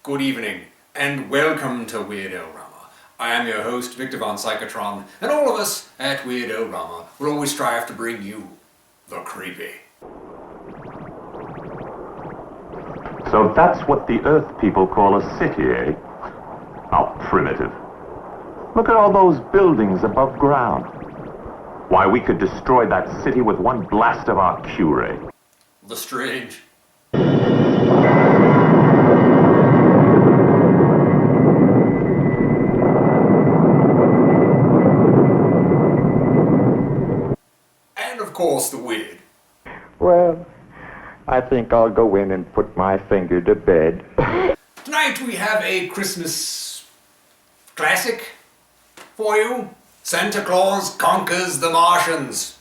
good evening, and welcome to Weird-O-Rama. I am your host, Victor von Psychotron, and all of us at Weird-O-Rama will always strive to bring you the creepy. So that's what the Earth people call a city, eh? How primitive. Look at all those buildings above ground. Why, we could destroy that city with one blast of our Q-ray. The strange. And of course the weird. Well, I think I'll go in and put my finger to bed. Tonight we have a Christmas classic for you. Santa Claus Conquers the Martians.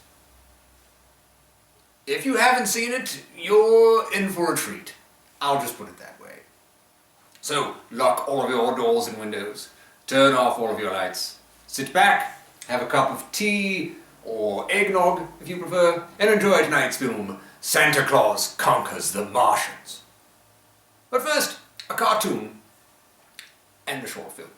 If you haven't seen it, you're in for a treat. I'll just put it that way. So, lock all of your doors and windows. Turn off all of your lights. Sit back, have a cup of tea, or eggnog, if you prefer, and enjoy tonight's film, Santa Claus Conquers the Martians. But first, a cartoon and a short film.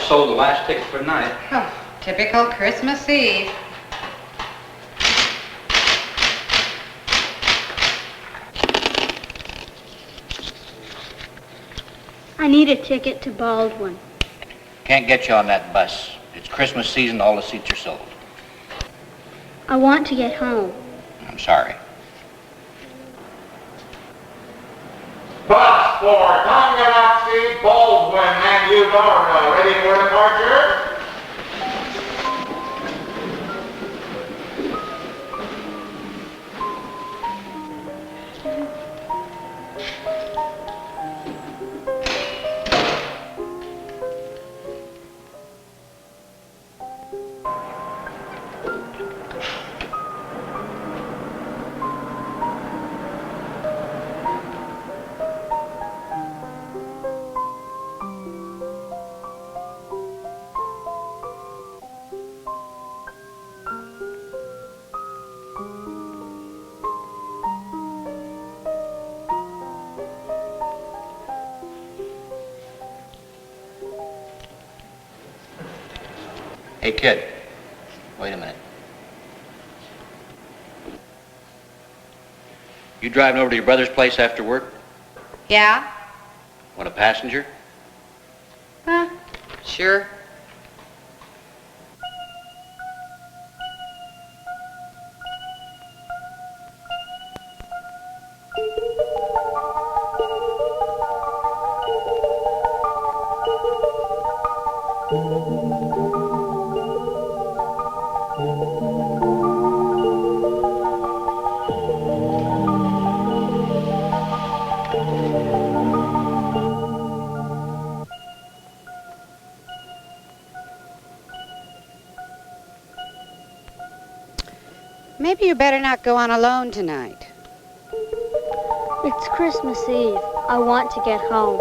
just sold the last ticket for tonight. Oh, typical Christmas Eve. I need a ticket to Baldwin. Can't get you on that bus. It's Christmas season, all the seats are sold. I want to get home. I'm sorry. Bus for Tonganaxi, Baldwin, and Eudora, ready for departure? Hey, kid. Wait a minute. You driving over to your brother's place after work? Yeah? Want a passenger? Huh? Sure. Maybe you better not go on alone tonight. It's Christmas Eve. I want to get home.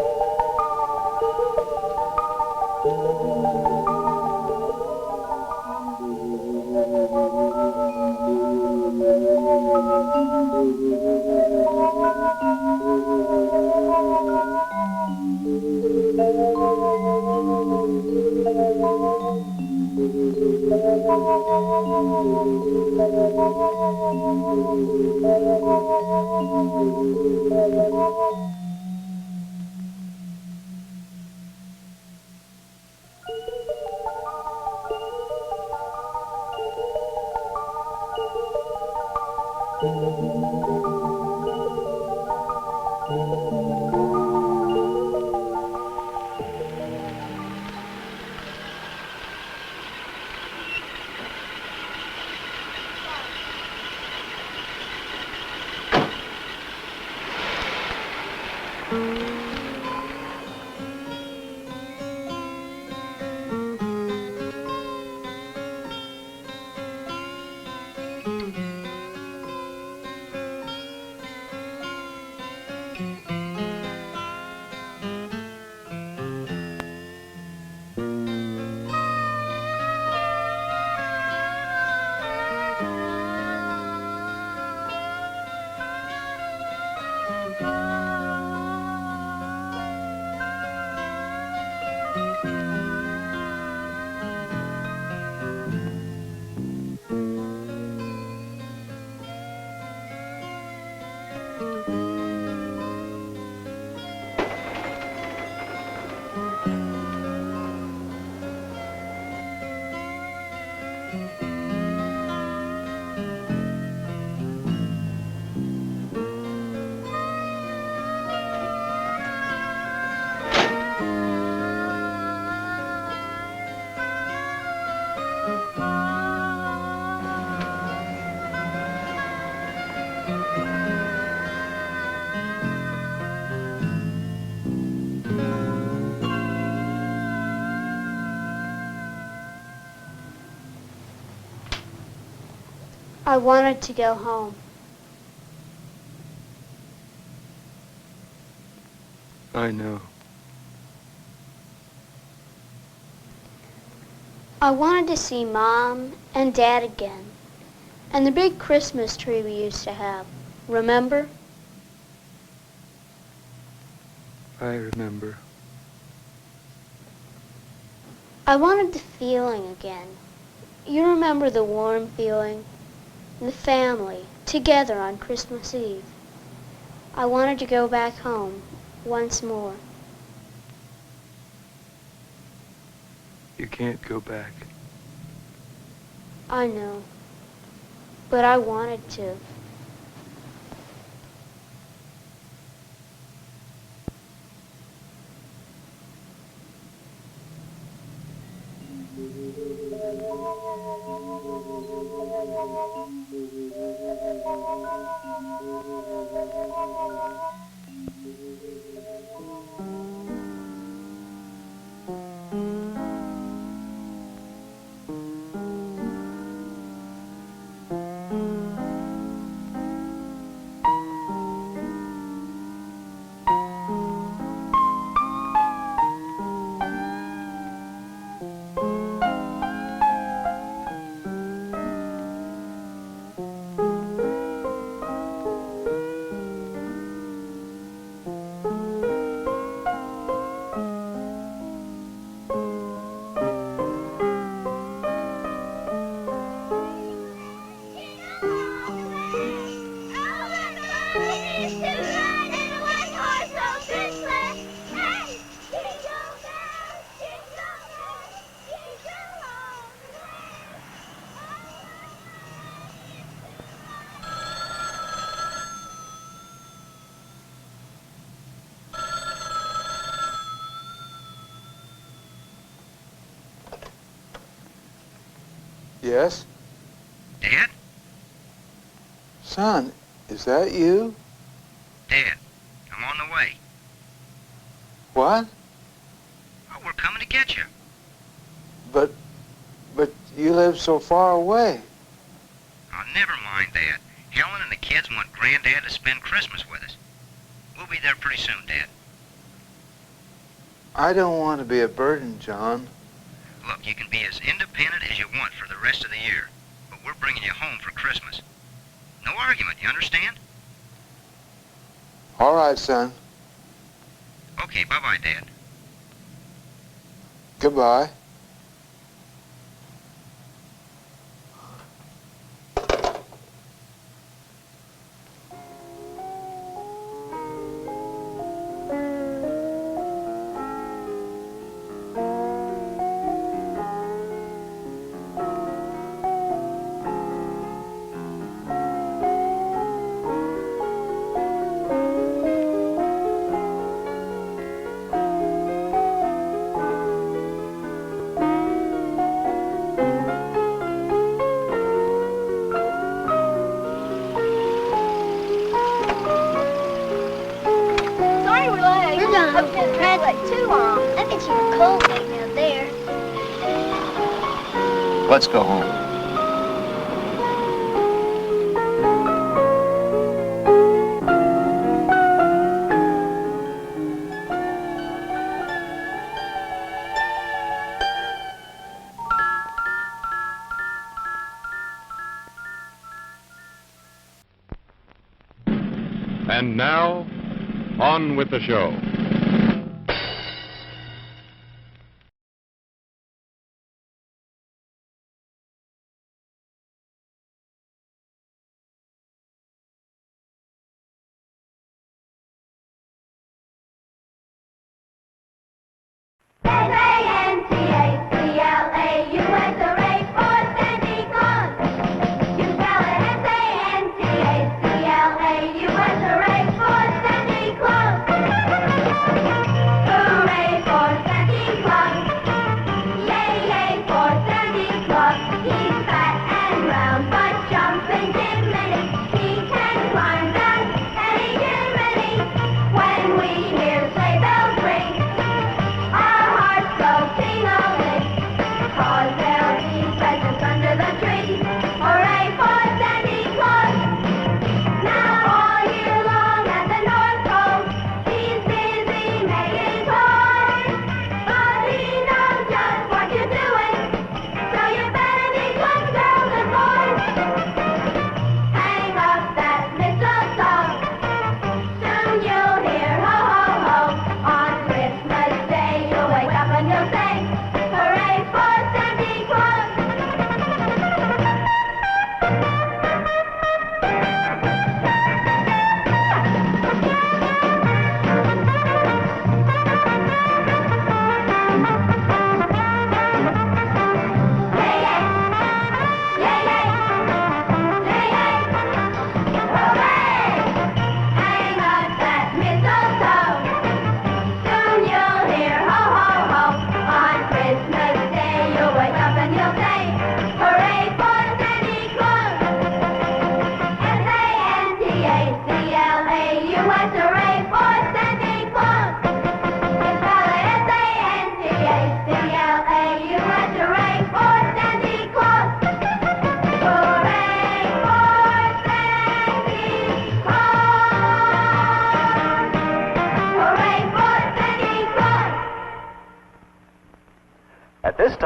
I wanted to go home. I know. I wanted to see Mom and Dad again. And the big Christmas tree we used to have. Remember? I remember. I wanted the feeling again. You remember the warm feeling? The family, together on Christmas Eve. I wanted to go back home once more. You can't go back. I know, but I wanted to. Yes? Dad? Son, is that you? Dad, I'm on the way. What? Oh, we're coming to get you. But you live so far away. Oh, never mind, Dad. Helen and the kids want Granddad to spend Christmas with us. We'll be there pretty soon, Dad. I don't want to be a burden, John. Look, you can be as independent as you want for the rest of the year, but we're bringing you home for Christmas. No argument, you understand? All right, son. Okay, bye-bye, Dad. Goodbye. Let's go home. And now, on with the show.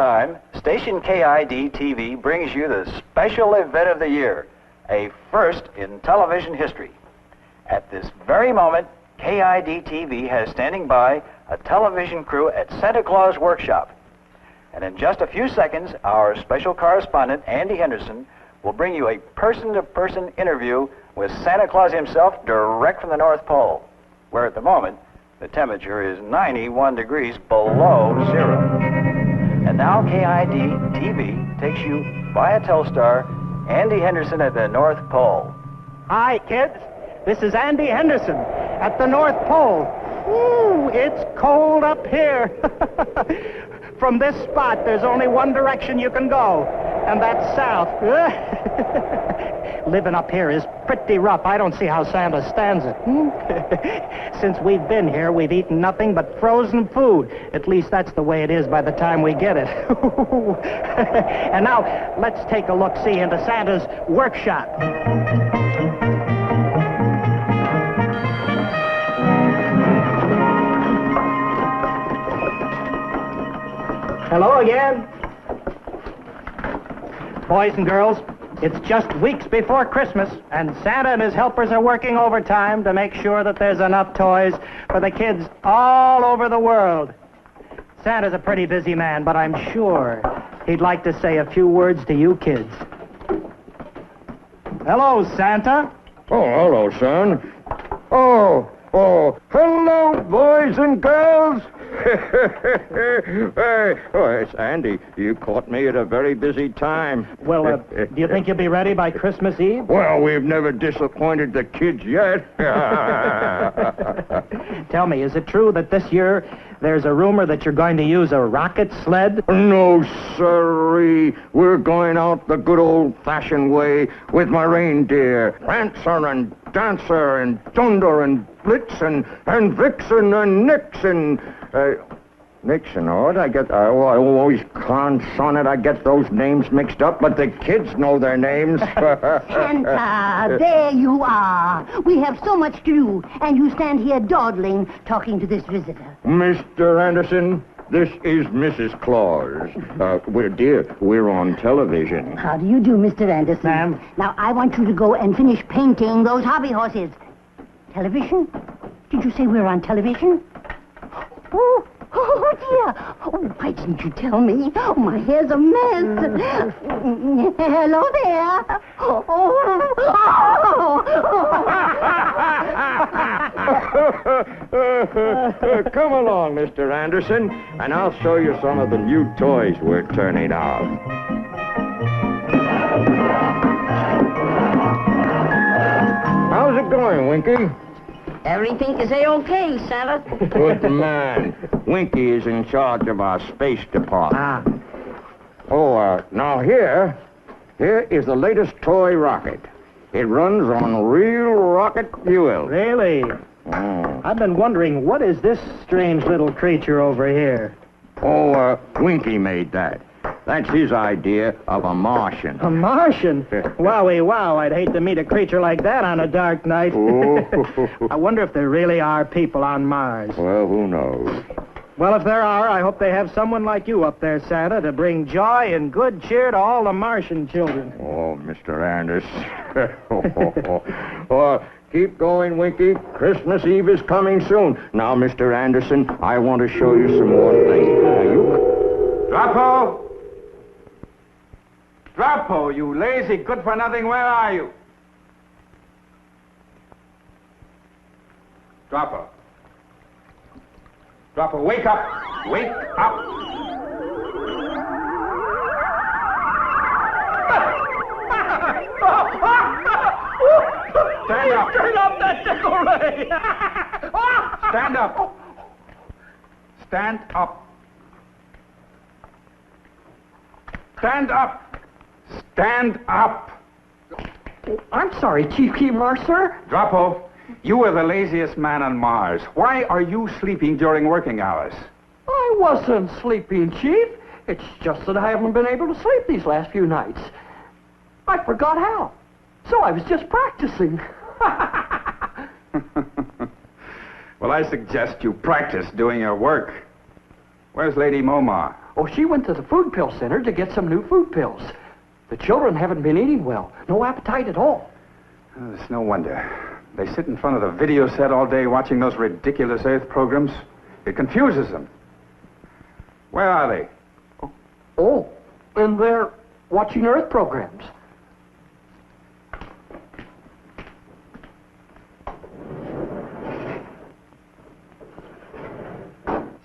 time, station KID-TV brings you the special event of the year, a first in television history. At this very moment, KID-TV has standing by a television crew at Santa Claus Workshop. And in just a few seconds, our special correspondent, Andy Henderson, will bring you a person-to-person interview with Santa Claus himself direct from the North Pole, where at the moment, the temperature is 91 degrees below zero. And now KID-TV takes you via Telstar, Andy Henderson at the North Pole. Hi, kids. This is Andy Henderson at the North Pole. Ooh, it's cold up here. From this spot, there's only one direction you can go, and that's south. Living up here is pretty rough. I don't see how Santa stands it. Since we've been here, we've eaten nothing but frozen food. At least that's the way it is by the time we get it. And now, let's take a look-see into Santa's workshop. Hello again. Boys and girls, it's just weeks before Christmas, and Santa and his helpers are working overtime to make sure that there's enough toys for the kids all over the world. Santa's a pretty busy man, but I'm sure he'd like to say a few words to you kids. Hello, Santa. Oh, hello, son. Oh, hello, boys and girls. Hey, it's Andy. You caught me at a very busy time. Well, do you think you'll be ready by Christmas Eve? Well, we've never disappointed the kids yet. Tell me, is it true that this year there's a rumor that you're going to use a rocket sled? No, sirree. We're going out the good old-fashioned way with my reindeer. Prancer and Dancer and Dunder and Blitzen and Vixen and Nixon. Nixon, oh, I always con it. I get those names mixed up, but the kids know their names. Santa, there you are. We have so much to do, and you stand here dawdling, talking to this visitor. Mr. Anderson, this is Mrs. Claus. We're on television. How do you do, Mr. Anderson? Ma'am? Now, I want you to go and finish painting those hobby horses. Television? Did you say we're on television? Oh, dear. Oh, why didn't you tell me? Oh, my hair's a mess. Hello there. Come along, Mr. Anderson, and I'll show you some of the new toys we're turning out. How's it going, Winky? Everything is A-okay, Santa. Good man. Winky is in charge of our space department. Now here is the latest toy rocket. It runs on real rocket fuel. Really? Oh. I've been wondering, what is this strange little creature over here? Winky made that. That's his idea of a Martian. A Martian? Wowie wow, I'd hate to meet a creature like that on a dark night. I wonder if there really are people on Mars. Well, who knows? Well, if there are, I hope they have someone like you up there, Santa, to bring joy and good cheer to all the Martian children. Oh, Mr. Anderson. Keep going, Winky. Christmas Eve is coming soon. Now, Mr. Anderson, I want to show you some more things. Drapo! Drapo, you lazy, good-for-nothing, where are you? Drapo. Drapo, wake up! Wake up! Stand up! Turn off that decoration! Stand up! Stand up! Stand up! Stand up! I'm sorry, Chief Keemar, sir. Drapo, you are the laziest man on Mars. Why are you sleeping during working hours? I wasn't sleeping, Chief. It's just that I haven't been able to sleep these last few nights. I forgot how. So I was just practicing. Well, I suggest you practice doing your work. Where's Lady Momar? Oh, she went to the food pill center to get some new food pills. The children haven't been eating well. No appetite at all. Oh, it's no wonder. They sit in front of the video set all day watching those ridiculous Earth programs. It confuses them. Where are they? Oh, and they're watching Earth programs.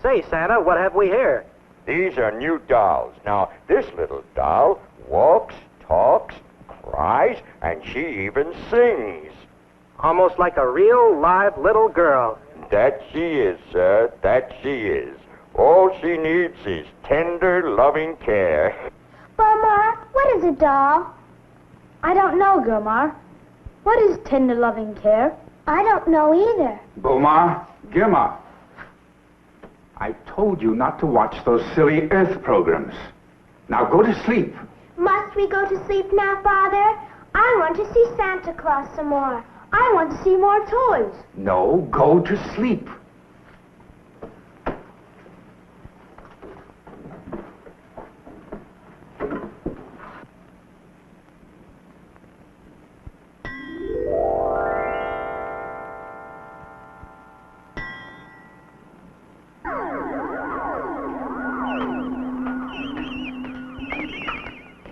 Say, Santa, what have we here? These are new dolls. Now, this little doll walks, talks, cries, and she even sings. Almost like a real, live little girl. That she is, sir. That she is. All she needs is tender, loving care. Gilmar, what is a doll? I don't know, Gilmar. What is tender, loving care? I don't know either. Gilmar, Gilmar. I told you not to watch those silly Earth programs. Now go to sleep. Must we go to sleep now, Father? I want to see Santa Claus some more. I want to see more toys. No, go to sleep.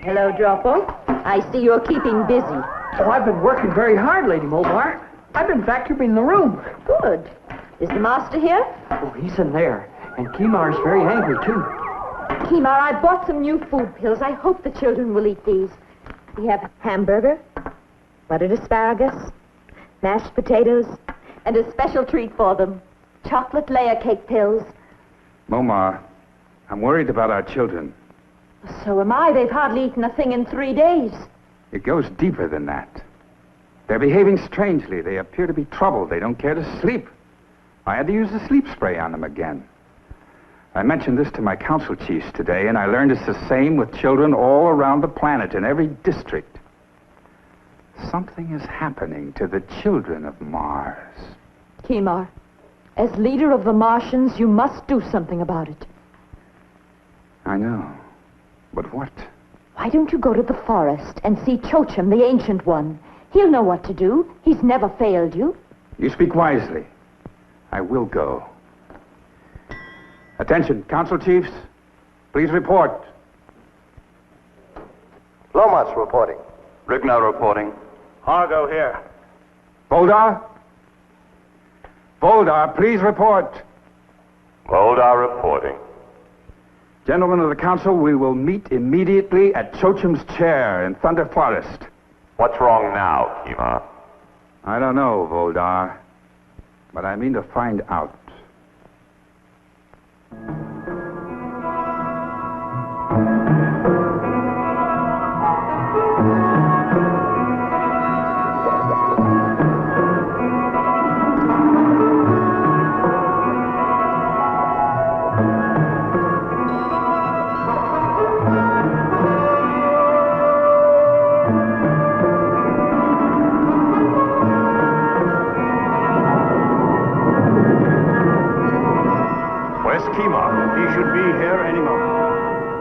Hello, Droppo. I see you're keeping busy. Oh, I've been working very hard, Lady Mulbar. I've been vacuuming the room. Good. Is the master here? Oh, he's in there. And Kimar's very angry, too. Kimar, I bought some new food pills. I hope the children will eat these. We have hamburger, buttered asparagus, mashed potatoes, and a special treat for them. Chocolate layer cake pills. Momar, I'm worried about our children. So am I. They've hardly eaten a thing in 3 days. It goes deeper than that. They're behaving strangely. They appear to be troubled. They don't care to sleep. I had to use the sleep spray on them again. I mentioned this to my council chiefs today, and I learned it's the same with children all around the planet, in every district. Something is happening to the children of Mars. Kimar, as leader of the Martians, you must do something about it. I know. But what? Why don't you go to the forest and see Chochim, the Ancient One? He'll know what to do. He's never failed you. You speak wisely. I will go. Attention, council chiefs. Please report. Lomas reporting. Rignall reporting. Hargo here. Voldar? Voldar, please report. Voldar reporting. Gentlemen of the council, we will meet immediately at Chochim's chair in Thunder Forest. What's wrong now, Kima? I don't know, Voldar, but I mean to find out.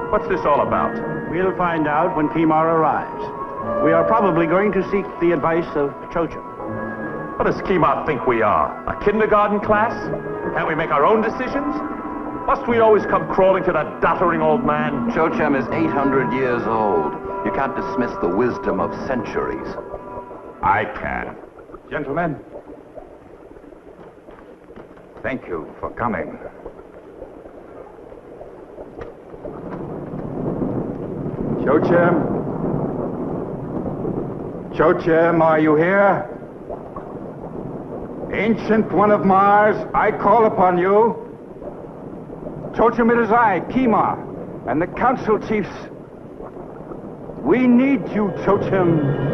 What's this all about? We'll find out when Kimar arrives. We are probably going to seek the advice of Chochim. What does Kimar think we are? A kindergarten class? Can't we make our own decisions? Must we always come crawling to that doddering old man? Chochim is 800 years old. You can't dismiss the wisdom of centuries. I can. Gentlemen, thank you for coming. Chochim? Chochim, are you here? Ancient One of Mars, I call upon you. Chochim, it is I, Kimar, and the council chiefs. We need you, Chochim.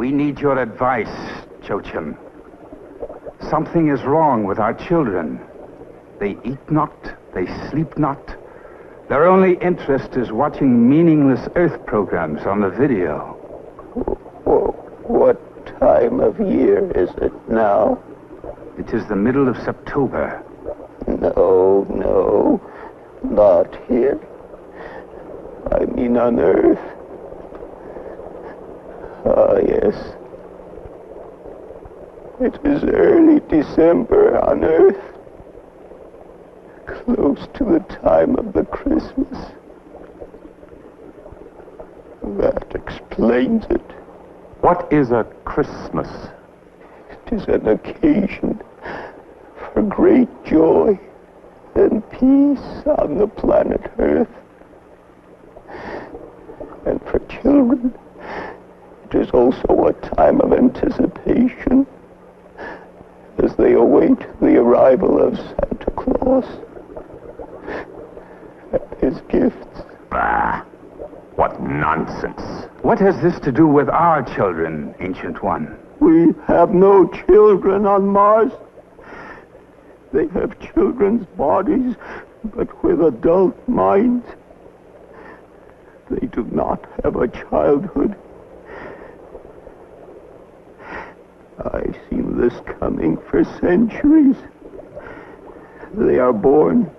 We need your advice, Joachim. Something is wrong with our children. They eat not, they sleep not. Their only interest is watching meaningless Earth programs on the video. What time of year is it now? It is the middle of September. No, not here. I mean on Earth. Ah, yes. It is early December on Earth. Close to the time of the Christmas. That explains it. What is a Christmas? It is an occasion for great joy and peace on the planet Earth. And for children, it is also a time of anticipation as they await the arrival of Santa Claus and his gifts. Bah, what nonsense. What has this to do with our children, Ancient One? We have no children on Mars. They have children's bodies, but with adult minds. They do not have a childhood. I've seen this coming for centuries. They are born.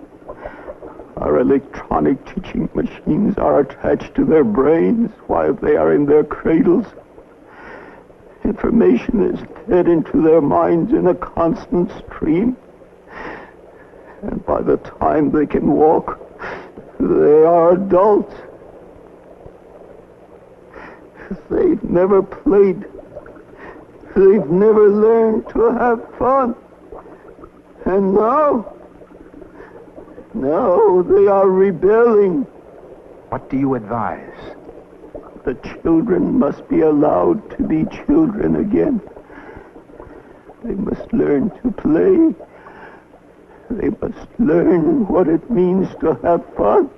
Our electronic teaching machines are attached to their brains while they are in their cradles. Information is fed into their minds in a constant stream. And by the time they can walk, they are adults. They've never played. They've never learned to have fun. And now they are rebelling. What do you advise? The children must be allowed to be children again. They must learn to play. They must learn what it means to have fun.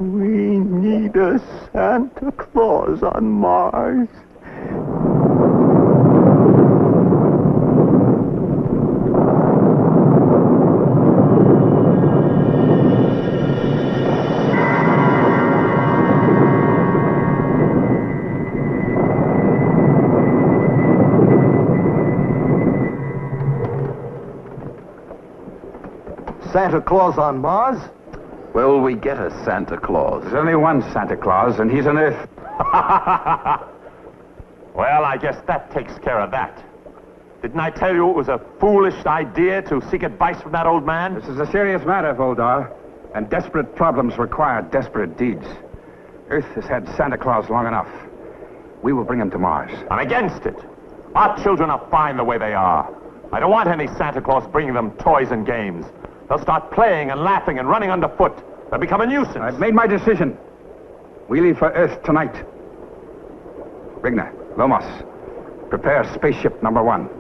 We need a Santa Claus on Mars. Santa Claus on Mars? Will we get a Santa Claus? There's only one Santa Claus, and he's on Earth. Well, I guess that takes care of that. Didn't I tell you it was a foolish idea to seek advice from that old man? This is a serious matter, Voldar, and desperate problems require desperate deeds. Earth has had Santa Claus long enough. We will bring him to Mars. I'm against it. Our children are fine the way they are. I don't want any Santa Claus bringing them toys and games. They'll start playing and laughing and running underfoot. They'll become a nuisance. I've made my decision. We leave for Earth tonight. Rigna, Lomos, prepare spaceship number 1.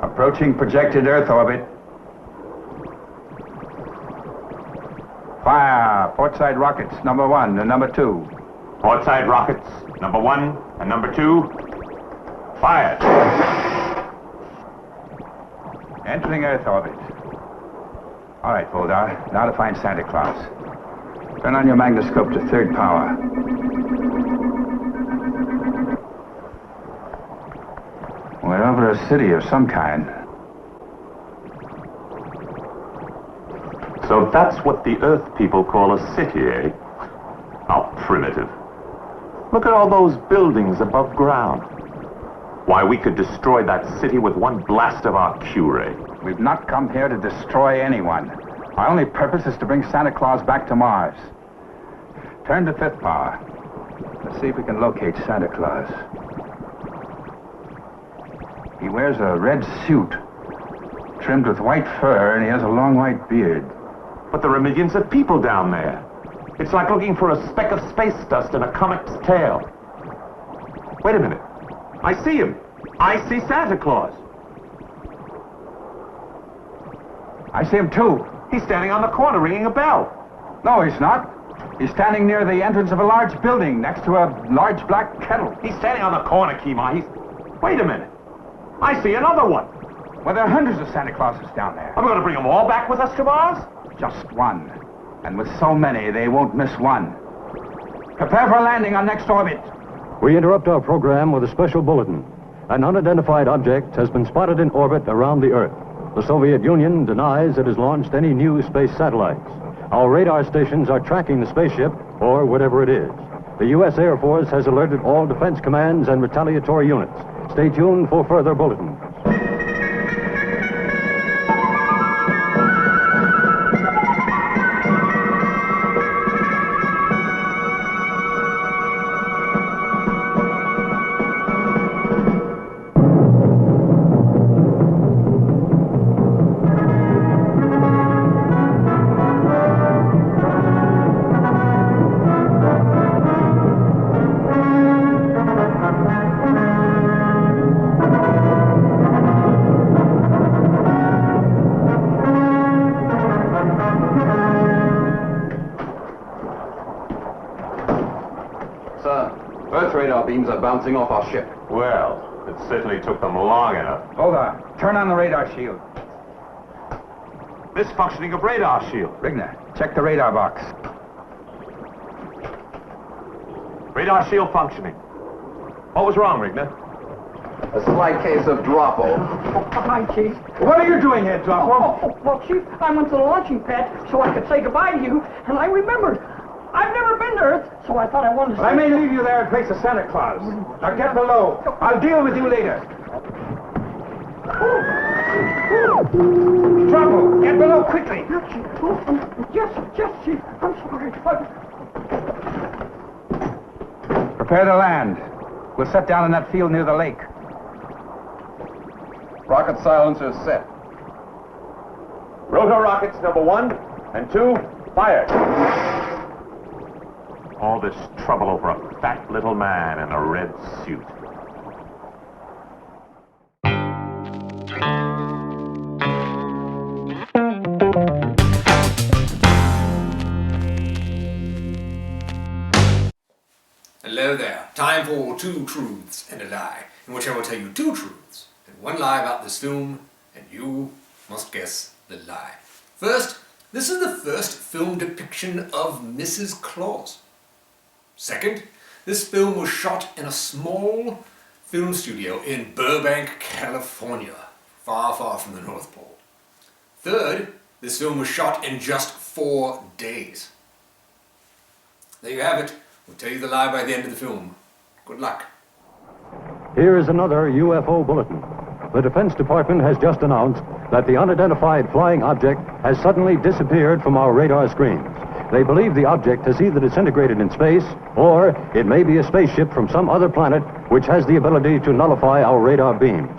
Approaching projected Earth orbit. Fire! Portside rockets, number 1 and number 2. Portside rockets, number 1 and number 2. Fired. Entering Earth orbit. All right, Voldar. Now to find Santa Claus. Turn on your magnascope to 3rd power. We're over a city of some kind. So that's what the Earth people call a city, eh? How primitive. Look at all those buildings above ground. Why, we could destroy that city with one blast of our Q-ray. We've not come here to destroy anyone. Our only purpose is to bring Santa Claus back to Mars. Turn to fifth power. Let's see if we can locate Santa Claus. He wears a red suit, trimmed with white fur, and he has a long white beard. But there are millions of people down there. It's like looking for a speck of space dust in a comic's tail. Wait a minute. I see him. I see Santa Claus. I see him too. He's standing on the corner ringing a bell. No, he's not. He's standing near the entrance of a large building next to a large black kettle. He's standing on the corner, Kima. Wait a minute. I see another one. Well, there are hundreds of Santa Clauses down there. Are we going to bring them all back with us to Mars? Just one. And with so many, they won't miss one. Prepare for landing on next orbit. We interrupt our program with a special bulletin. An unidentified object has been spotted in orbit around the Earth. The Soviet Union denies it has launched any new space satellites. Our radar stations are tracking the spaceship, or whatever it is. The U.S. Air Force has alerted all defense commands and retaliatory units. Stay tuned for further bulletins. Beams are bouncing off our ship. Well, it certainly took them long enough. Hold on. Turn on the radar shield. Misfunctioning of radar shield. Rigner, check the radar box. Radar shield functioning. What was wrong, Rigner? A slight case of Droppo. Hi, Chief. What are you doing here, Droppo? Well, Chief, I went to the launching pad so I could say goodbye to you, and I remembered. I've never been to Earth, so I thought I wanted to I may leave you there in place of Santa Claus. Now get below. I'll deal with you later. Droppo, get below quickly. Yes, Chief. I'm sorry. Prepare to land. We'll set down in that field near the lake. Rocket silencers set. Rotor rockets number 1 and 2 fired. All this trouble over a fat little man in a red suit. Hello there. Time for 2 truths and a lie, in which I will tell you 2 truths and 1 lie about this film, and you must guess the lie. First, this is the first film depiction of Mrs. Claus. Second, this film was shot in a small film studio in Burbank, California, far, far from the North Pole. Third, this film was shot in just 4 days. There you have it. We'll tell you the lie by the end of the film. Good luck. Here is another UFO bulletin. The Defense Department has just announced that the unidentified flying object has suddenly disappeared from our radar screens. They believe the object has either disintegrated in space, or it may be a spaceship from some other planet which has the ability to nullify our radar beams.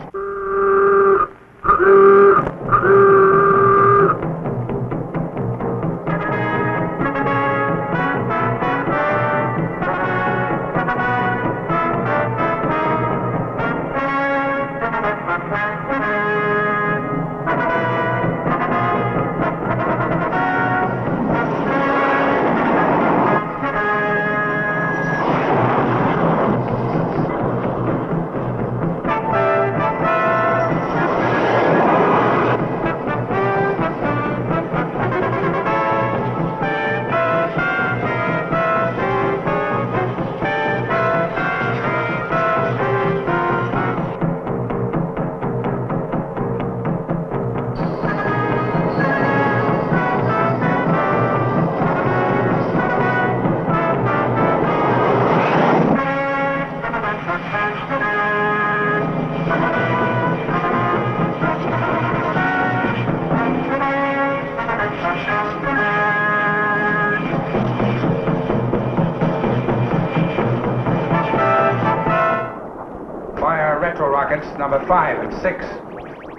rockets, number 5 and 6.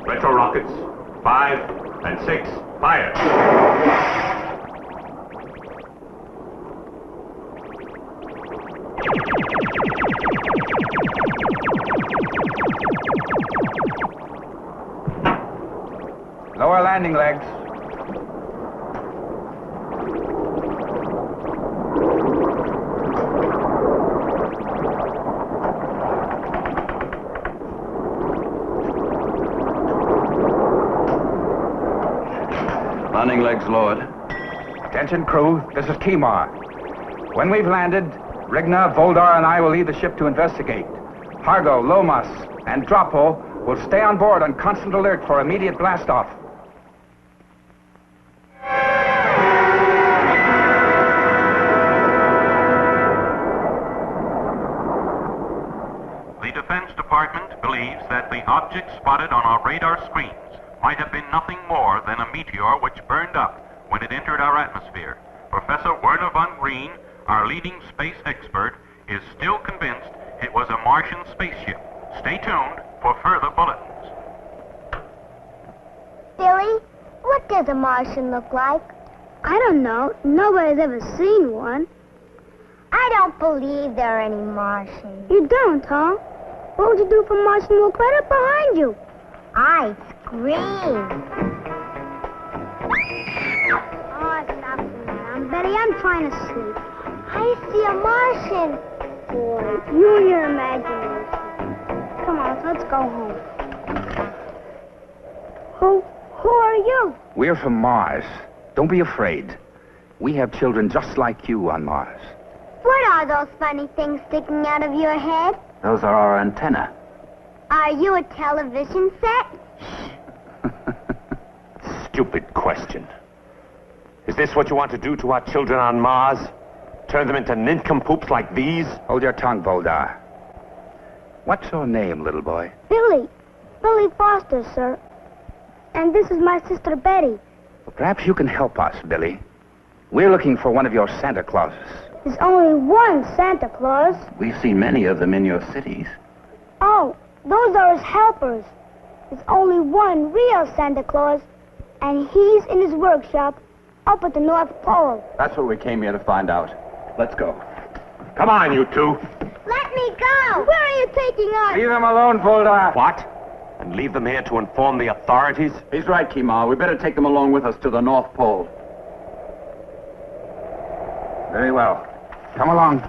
Retro rockets, 5 and 6, fire. Lower landing legs. Landing legs lowered. Attention, crew. This is Kimar. When we've landed, Rigna, Voldar, and I will leave the ship to investigate. Hargo, Lomas, and Drapo will stay on board on constant alert for immediate blast-off. The Defense Department believes that the object spotted on our radar screens might have been nothing more than a meteor which burned up when it entered our atmosphere. Professor Werner von Green, our leading space expert, is still convinced it was a Martian spaceship. Stay tuned for further bulletins. Billy, what does a Martian look like? I don't know. Nobody's ever seen one. I don't believe there are any Martians. You don't, huh? What would you do if a Martian walked right up behind you? I scream. Oh, stop around, Betty. I'm trying to sleep. I see a Martian. Boy, you and your imagination. Come on, let's go home. Who are you? We're from Mars. Don't be afraid. We have children just like you on Mars. What are those funny things sticking out of your head? Those are our antennae. Are you a television set? Stupid question. Is this what you want to do to our children on Mars? Turn them into nincompoops like these? Hold your tongue, Voldar. What's your name, little boy? Billy. Billy Foster, sir. And this is my sister Betty. Well, perhaps you can help us, Billy. We're looking for one of your Santa Clauses. There's only one Santa Claus. We've seen many of them in your cities. Oh, those are his helpers. There's only one real Santa Claus, and he's in his workshop up at the North Pole. That's what we came here to find out. Let's go. Come on, you two. Let me go! Where are you taking us? Leave them alone, Voldar. What? And leave them here to inform the authorities? He's right, Kimar. We better take them along with us to the North Pole. Very well. Come along.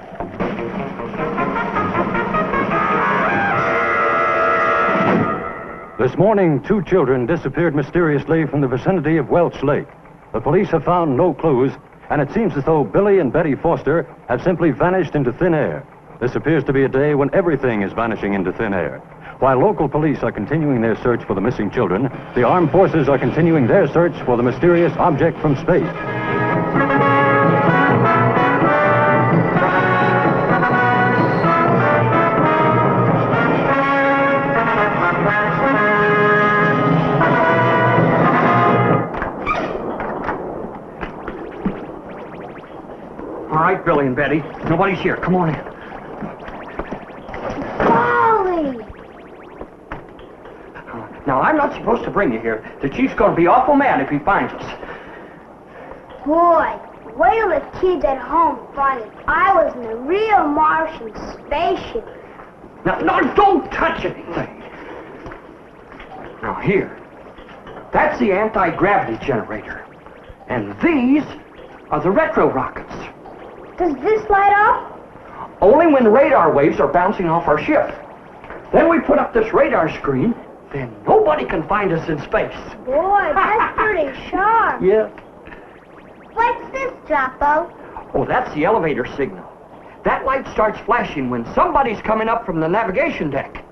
This morning, 2 children disappeared mysteriously from the vicinity of Welch Lake. The police have found no clues, and it seems as though Billy and Betty Foster have simply vanished into thin air. This appears to be a day when everything is vanishing into thin air. While local police are continuing their search for the missing children, the armed forces are continuing their search for the mysterious object from space. All right, Billy and Betty. Nobody's here. Come on in. Golly! Now, I'm not supposed to bring you here. The chief's going to be awful mad if he finds us. Boy, wait till the kids at home find it. I was in a real Martian spaceship. Now, don't touch anything. Now, here. That's the anti-gravity generator. And these are the retro rockets. Does this light up? Only when radar waves are bouncing off our ship. Then we put up this radar screen, then nobody can find us in space. Boy, that's pretty sharp. Yeah. What's this, Drapo? Oh, that's the elevator signal. That light starts flashing when somebody's coming up from the navigation deck.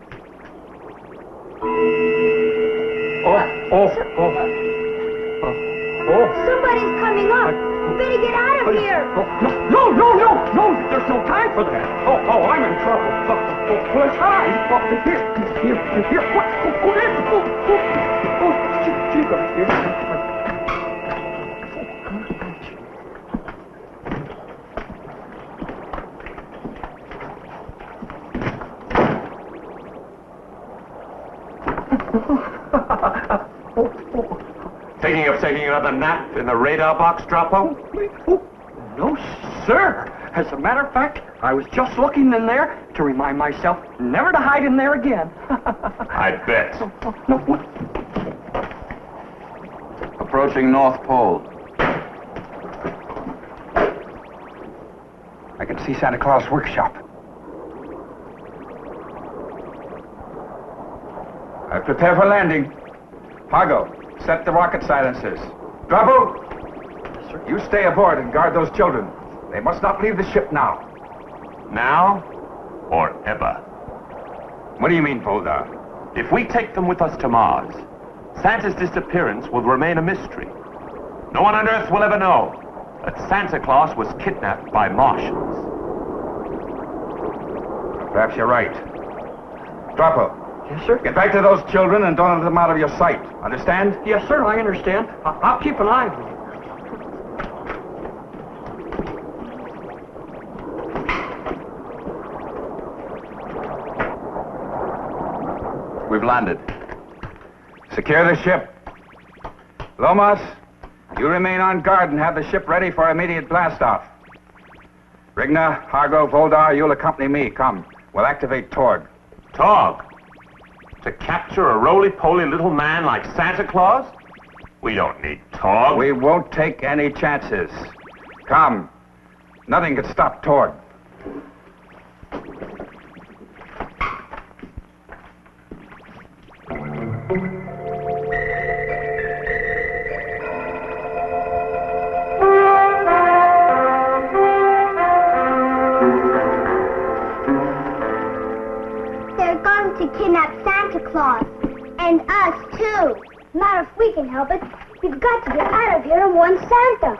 Somebody's coming up. We better get out of here. No, there's no time for that. I'm in trouble. Let's hide. Here. Thinking of taking another nap in the radar box, Droppo? No, sir. As a matter of fact, I was just looking in there to remind myself never to hide in there again. I bet. Approaching North Pole. I can see Santa Claus' workshop. I prepare for landing. Hargo, set the rocket silencers. Drabo, you stay aboard and guard those children. They must not leave the ship now. Now or ever? What do you mean, Voldar? If we take them with us to Mars, Santa's disappearance will remain a mystery. No one on Earth will ever know that Santa Claus was kidnapped by Martians. Perhaps you're right. Drabo. Yes, sir. Get back to those children and don't let them out of your sight. Understand? Yes, sir, I understand. I'll keep an eye on them. We've landed. Secure the ship. Lomas, you remain on guard and have the ship ready for immediate blast-off. Rigna, Hargo, Voldar, you'll accompany me. Come. We'll activate Torg. Torg? To capture a roly-poly little man like Santa Claus? We don't need Torg. We won't take any chances. Come. Nothing can stop Torg. To kidnap Santa Claus. And us, too. Not if we can help it. We've got to get out of here and warn Santa.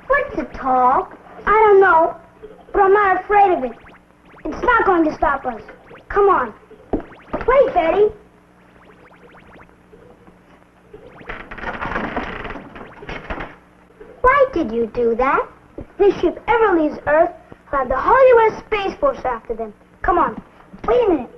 What's the talk? I don't know, but I'm not afraid of it. It's not going to stop us. Come on. Wait, Betty. Why did you do that? If this ship ever leaves Earth, I'll have the Hollywood Space Force after them. Come on. Wait a minute.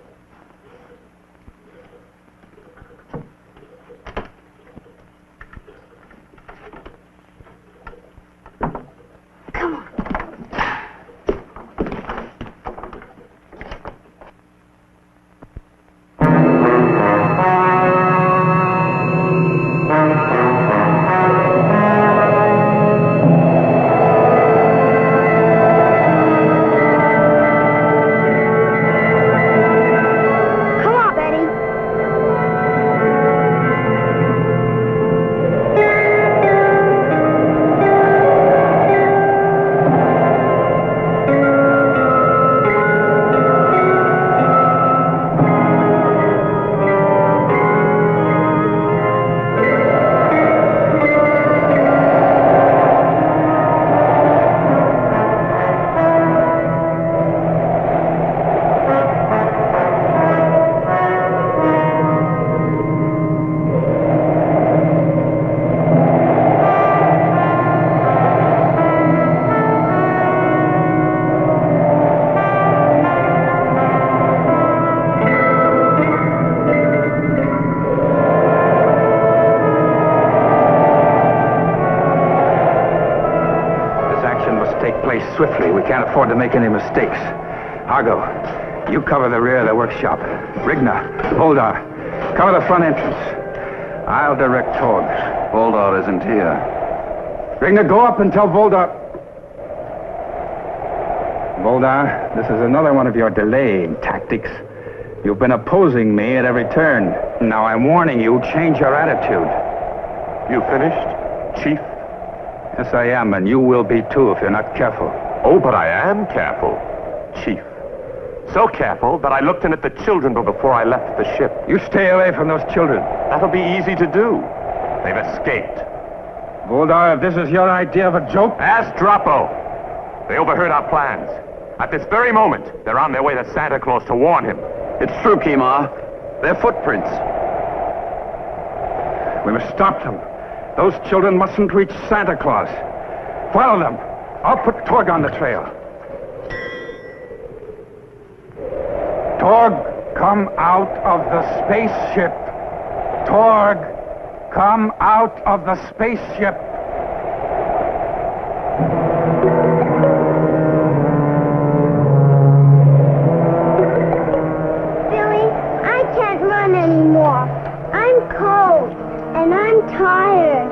Swiftly. We can't afford to make any mistakes. Hargo, you cover the rear of the workshop. Rigna, Voldar, cover the front entrance. I'll direct Torg. Voldar isn't here. Rigna, go up and tell Voldar. Voldar, this is another one of your delaying tactics. You've been opposing me at every turn. Now I'm warning you, change your attitude. You finished, Chief? Yes, I am, and you will be too if you're not careful. Oh, but I am careful, Chief. So careful that I looked in at the children before I left the ship. You stay away from those children. That'll be easy to do. They've escaped. Voldar, if this is your idea of a joke... Ask Droppo. They overheard our plans. At this very moment, they're on their way to Santa Claus to warn him. It's true, Kima. They're footprints. We must stop them. Those children mustn't reach Santa Claus. Follow them. I'll put Torg on the trail. Torg, come out of the spaceship. Torg, come out of the spaceship. Billy, I can't run anymore. I'm cold, and I'm tired,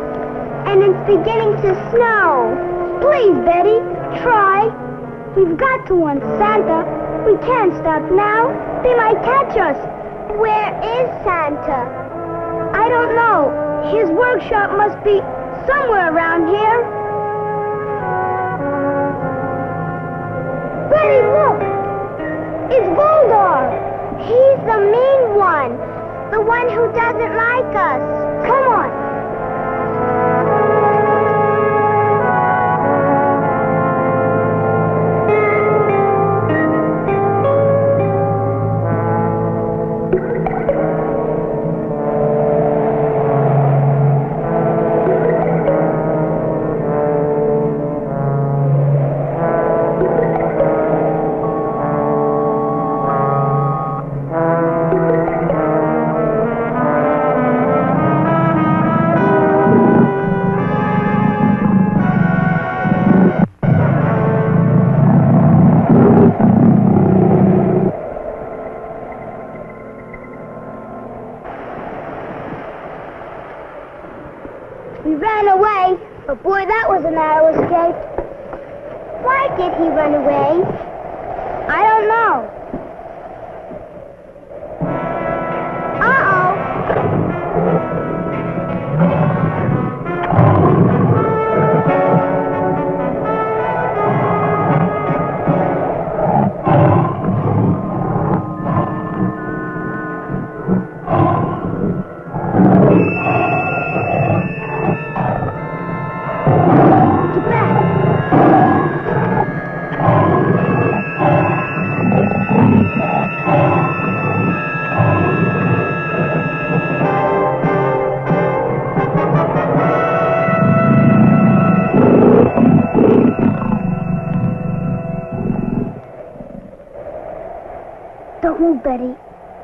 and it's beginning to snow. Please, Betty, try. We've got to warn Santa. We can't stop now. They might catch us. Where is Santa? I don't know. His workshop must be somewhere around here. Betty, look! It's Goldar! He's the mean one. The one who doesn't like us. Come on. We ran away, but boy, that was a narrow escape. Why did he run away? I don't know. Don't move, Betty.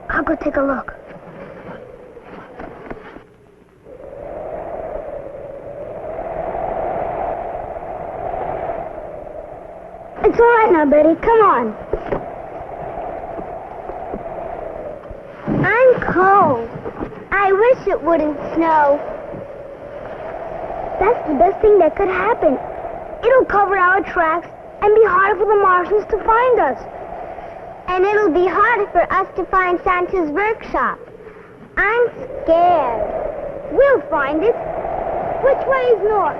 I'll go take a look. It's all right now, Betty. Come on. I'm cold. I wish it wouldn't snow. That's the best thing that could happen. It'll cover our tracks and be harder for the Martians to find us. And it'll be harder for us to find Santa's workshop. I'm scared. We'll find it. Which way is north?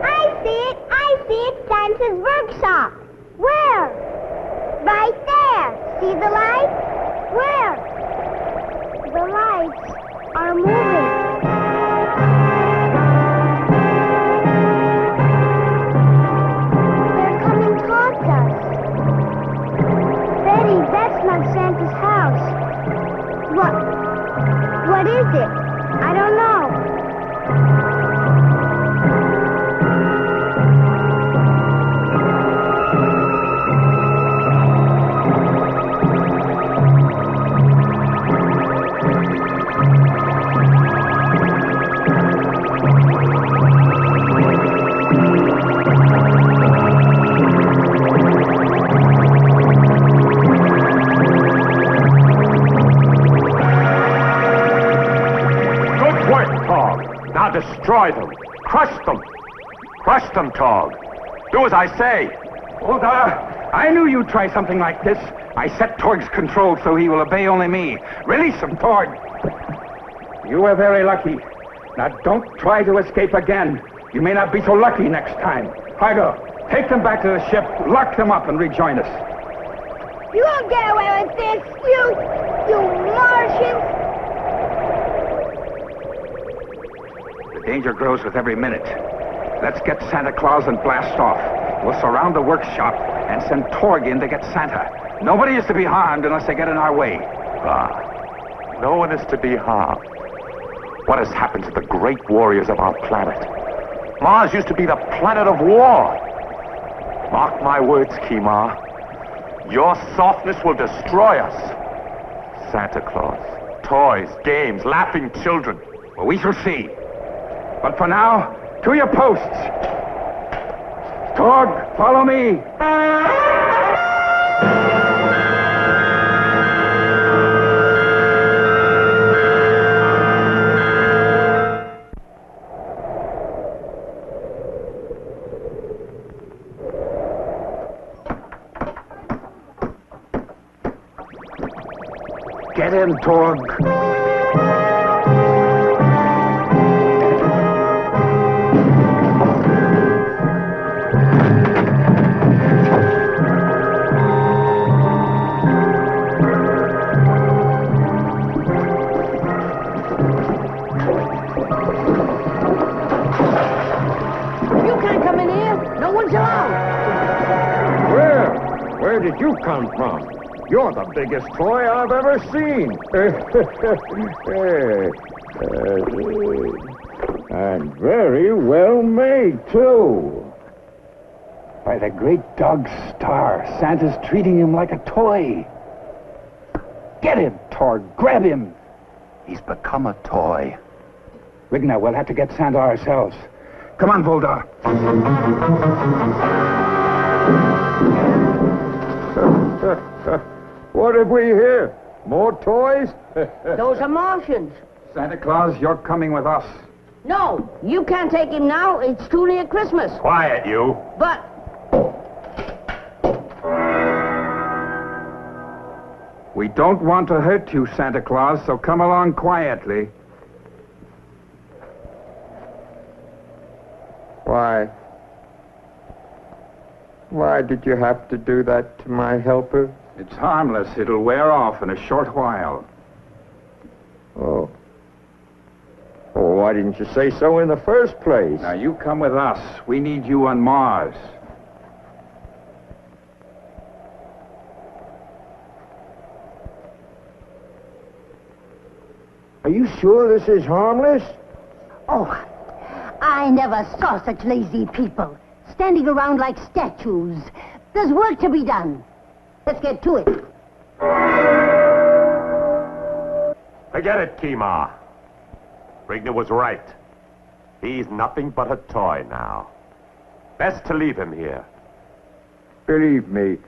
I see it, Santa's workshop. Where? Right there. See the lights? Where? The lights are moving. That's not Santa's house. What is it? I don't know. Destroy them. Crush them. Crush them, Tog. Do as I say. Hold on. I knew you'd try something like this. I set Torg's control so he will obey only me. Release him, Torg. You were very lucky. Now don't try to escape again. You may not be so lucky next time. Hargo, take them back to the ship, lock them up, and rejoin us. You won't get away with this, you Martians! The danger grows with every minute. Let's get Santa Claus and blast off. We'll surround the workshop and send Torg in to get Santa. Nobody is to be harmed unless they get in our way. Ah, no one is to be harmed. What has happened to the great warriors of our planet? Mars used to be the planet of war. Mark my words, Kimar. Your softness will destroy us. Santa Claus, toys, games, laughing children. Well, we shall see. But for now, to your posts. Torg, follow me. Get in, Torg. You can't come in here. No one's allowed. Where did you come from? You're the biggest toy I've ever seen. And very well made, too. By the great dog Star, Santa's treating him like a toy. Get him, Torg. Grab him. He's become a toy. Rigna, we'll have to get Santa ourselves. Come on, Voldar. What have we here? More toys? Those are Martians. Santa Claus, you're coming with us. No, you can't take him now. It's too near Christmas. Quiet, you. But We don't want to hurt you, Santa Claus, so come along quietly. Why did you have to do that to my helper? It's harmless. It'll wear off in a short while. Oh. Oh, why didn't you say so in the first place? Now, you come with us. We need you on Mars. Are you sure this is harmless? Oh, I never saw such lazy people. Standing around like statues. There's work to be done. Let's get to it. Forget it, Kima. Rigna was right. He's nothing but a toy now. Best to leave him here. Believe me,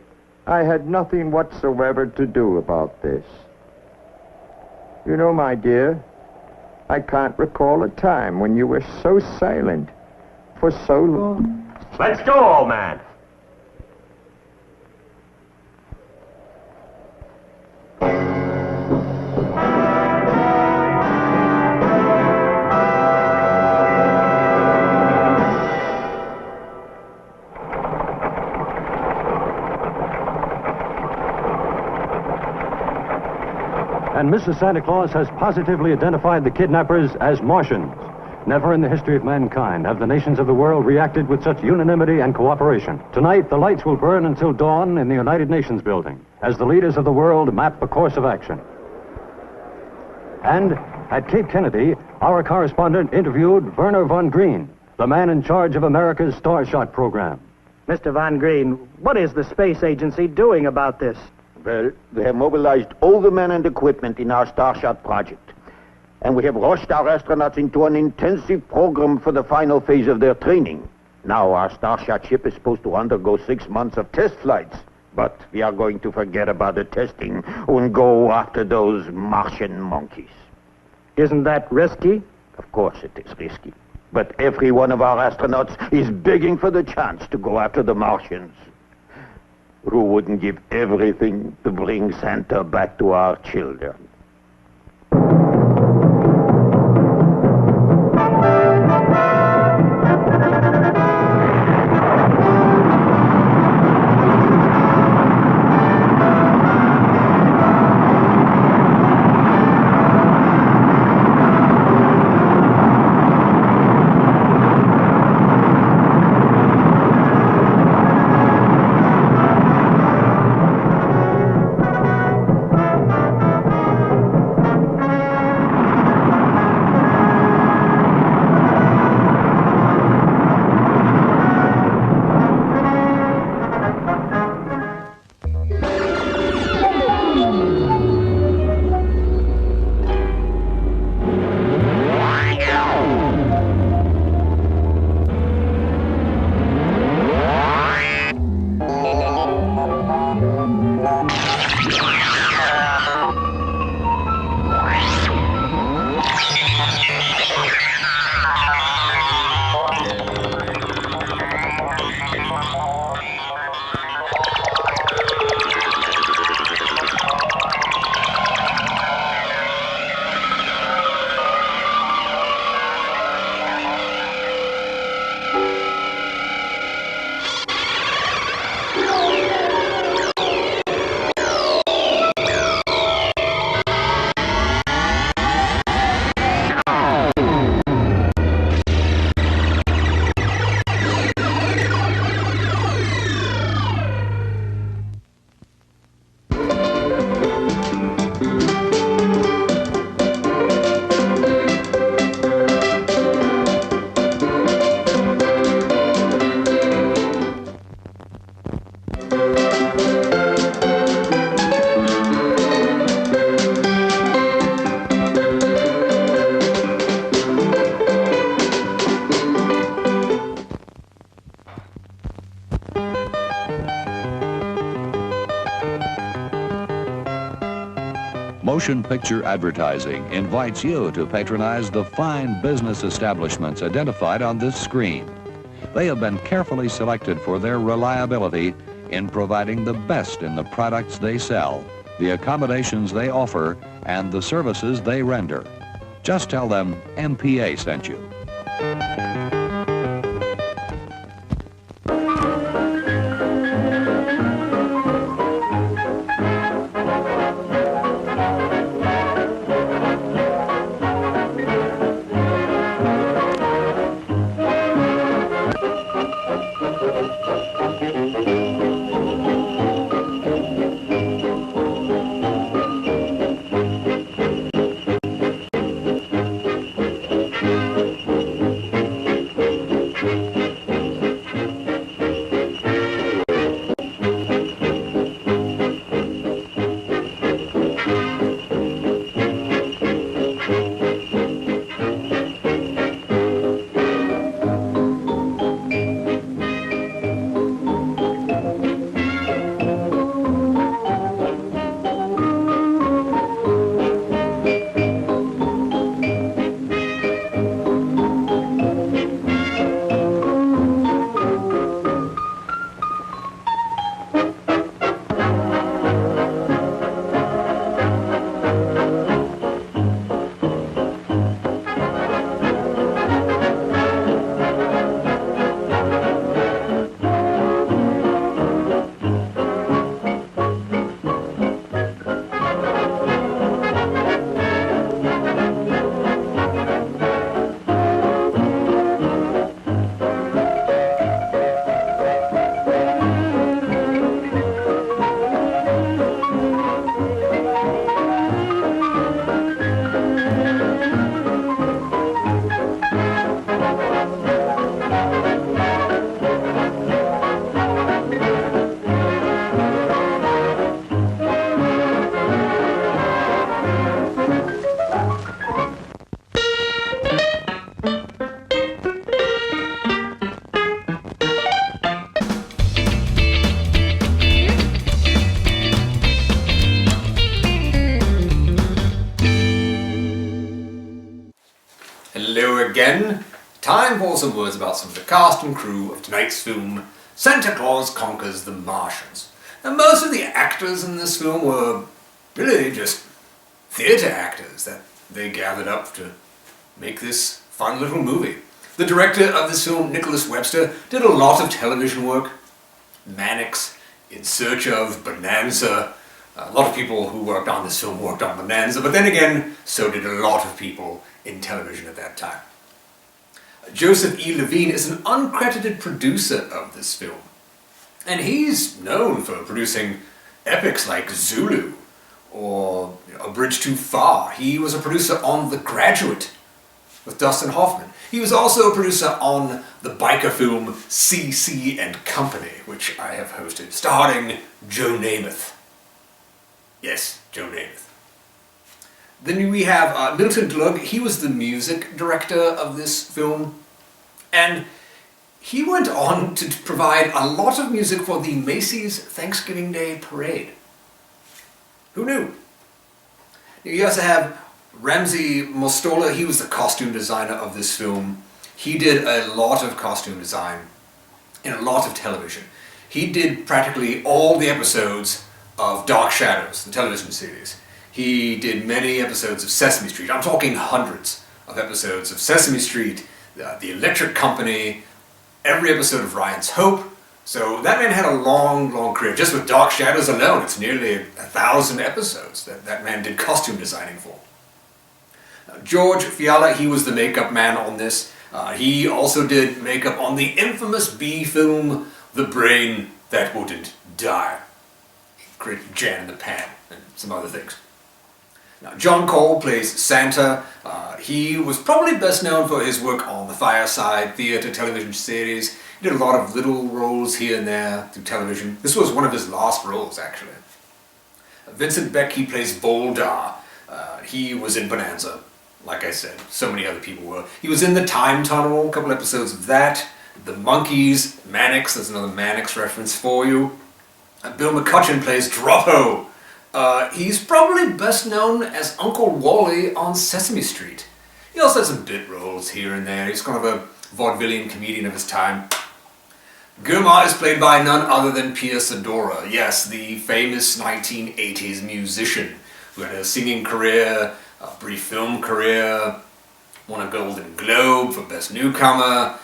I had nothing whatsoever to do about this. You know, my dear, I can't recall a time when you were so silent for so long. Let's go, old man. And Mrs. Santa Claus has positively identified the kidnappers as Martians. Never in the history of mankind have the nations of the world reacted with such unanimity and cooperation. Tonight, the lights will burn until dawn in the United Nations building as the leaders of the world map a course of action. And at Cape Kennedy, our correspondent interviewed Werner von Green, the man in charge of America's Starshot program. Mr. Von Green, what is the space agency doing about this? Well, we have mobilized all the men and equipment in our Starshot project. And we have rushed our astronauts into an intensive program for the final phase of their training. Now our Starshot ship is supposed to undergo 6 months of test flights. But we are going to forget about the testing and go after those Martian monkeys. Isn't that risky? Of course it is risky. But every one of our astronauts is begging for the chance to go after the Martians. Who wouldn't give everything to bring Santa back to our children? Motion Picture Advertising invites you to patronize the fine business establishments identified on this screen. They have been carefully selected for their reliability in providing the best in the products they sell, the accommodations they offer, and the services they render. Just tell them MPA sent you. Hello again. Time for some words about some of the cast and crew of tonight's film, Santa Claus Conquers the Martians. And most of the actors in this film were really just theatre actors that they gathered up to make this fun little movie. The director of this film, Nicholas Webster, did a lot of television work. Mannix, In Search of, Bonanza. A lot of people who worked on this film worked on Bonanza, but then again, so did a lot of people in television at that time. Joseph E. Levine is an uncredited producer of this film, and he's known for producing epics like Zulu or A Bridge Too Far. He was a producer on The Graduate with Dustin Hoffman. He was also a producer on the biker film C.C. and Company, which I have hosted, starring Joe Namath. Yes, Joe Namath. Then we have Milton Glug. He was the music director of this film, and he went on to provide a lot of music for the Macy's Thanksgiving Day Parade. Who knew? You also have Ramsey Mostola. He was the costume designer of this film. He did a lot of costume design in a lot of television. He did practically all the episodes of Dark Shadows, the television series. He did many episodes of Sesame Street. I'm talking hundreds of episodes of Sesame Street, The Electric Company, every episode of Ryan's Hope. So that man had a long, long career. Just with Dark Shadows alone, it's nearly 1,000 episodes that man did costume designing for. George Fiala, he was the makeup man on this. He also did makeup on the infamous B film, The Brain That Wouldn't Die. Created Jan in the Pan and some other things. Now, John Cole plays Santa. He was probably best known for his work on the Fireside theater television series. He did a lot of little roles here and there through television. This was one of his last roles, actually. Vincent Beck, he plays Boldar. He was in Bonanza, like I said. So many other people were. He was in The Time Tunnel, a couple episodes of that. The Monkees, Mannix, there's another Mannix reference for you. Bill McCutcheon plays Droppo. He's probably best known as Uncle Wally on Sesame Street. He also has some bit roles here and there. He's kind of a vaudevillian comedian of his time. Gurma is played by none other than Pia Sadora. Yes, the famous 1980s musician who had a singing career, a brief film career, won a Golden Globe for Best Newcomer,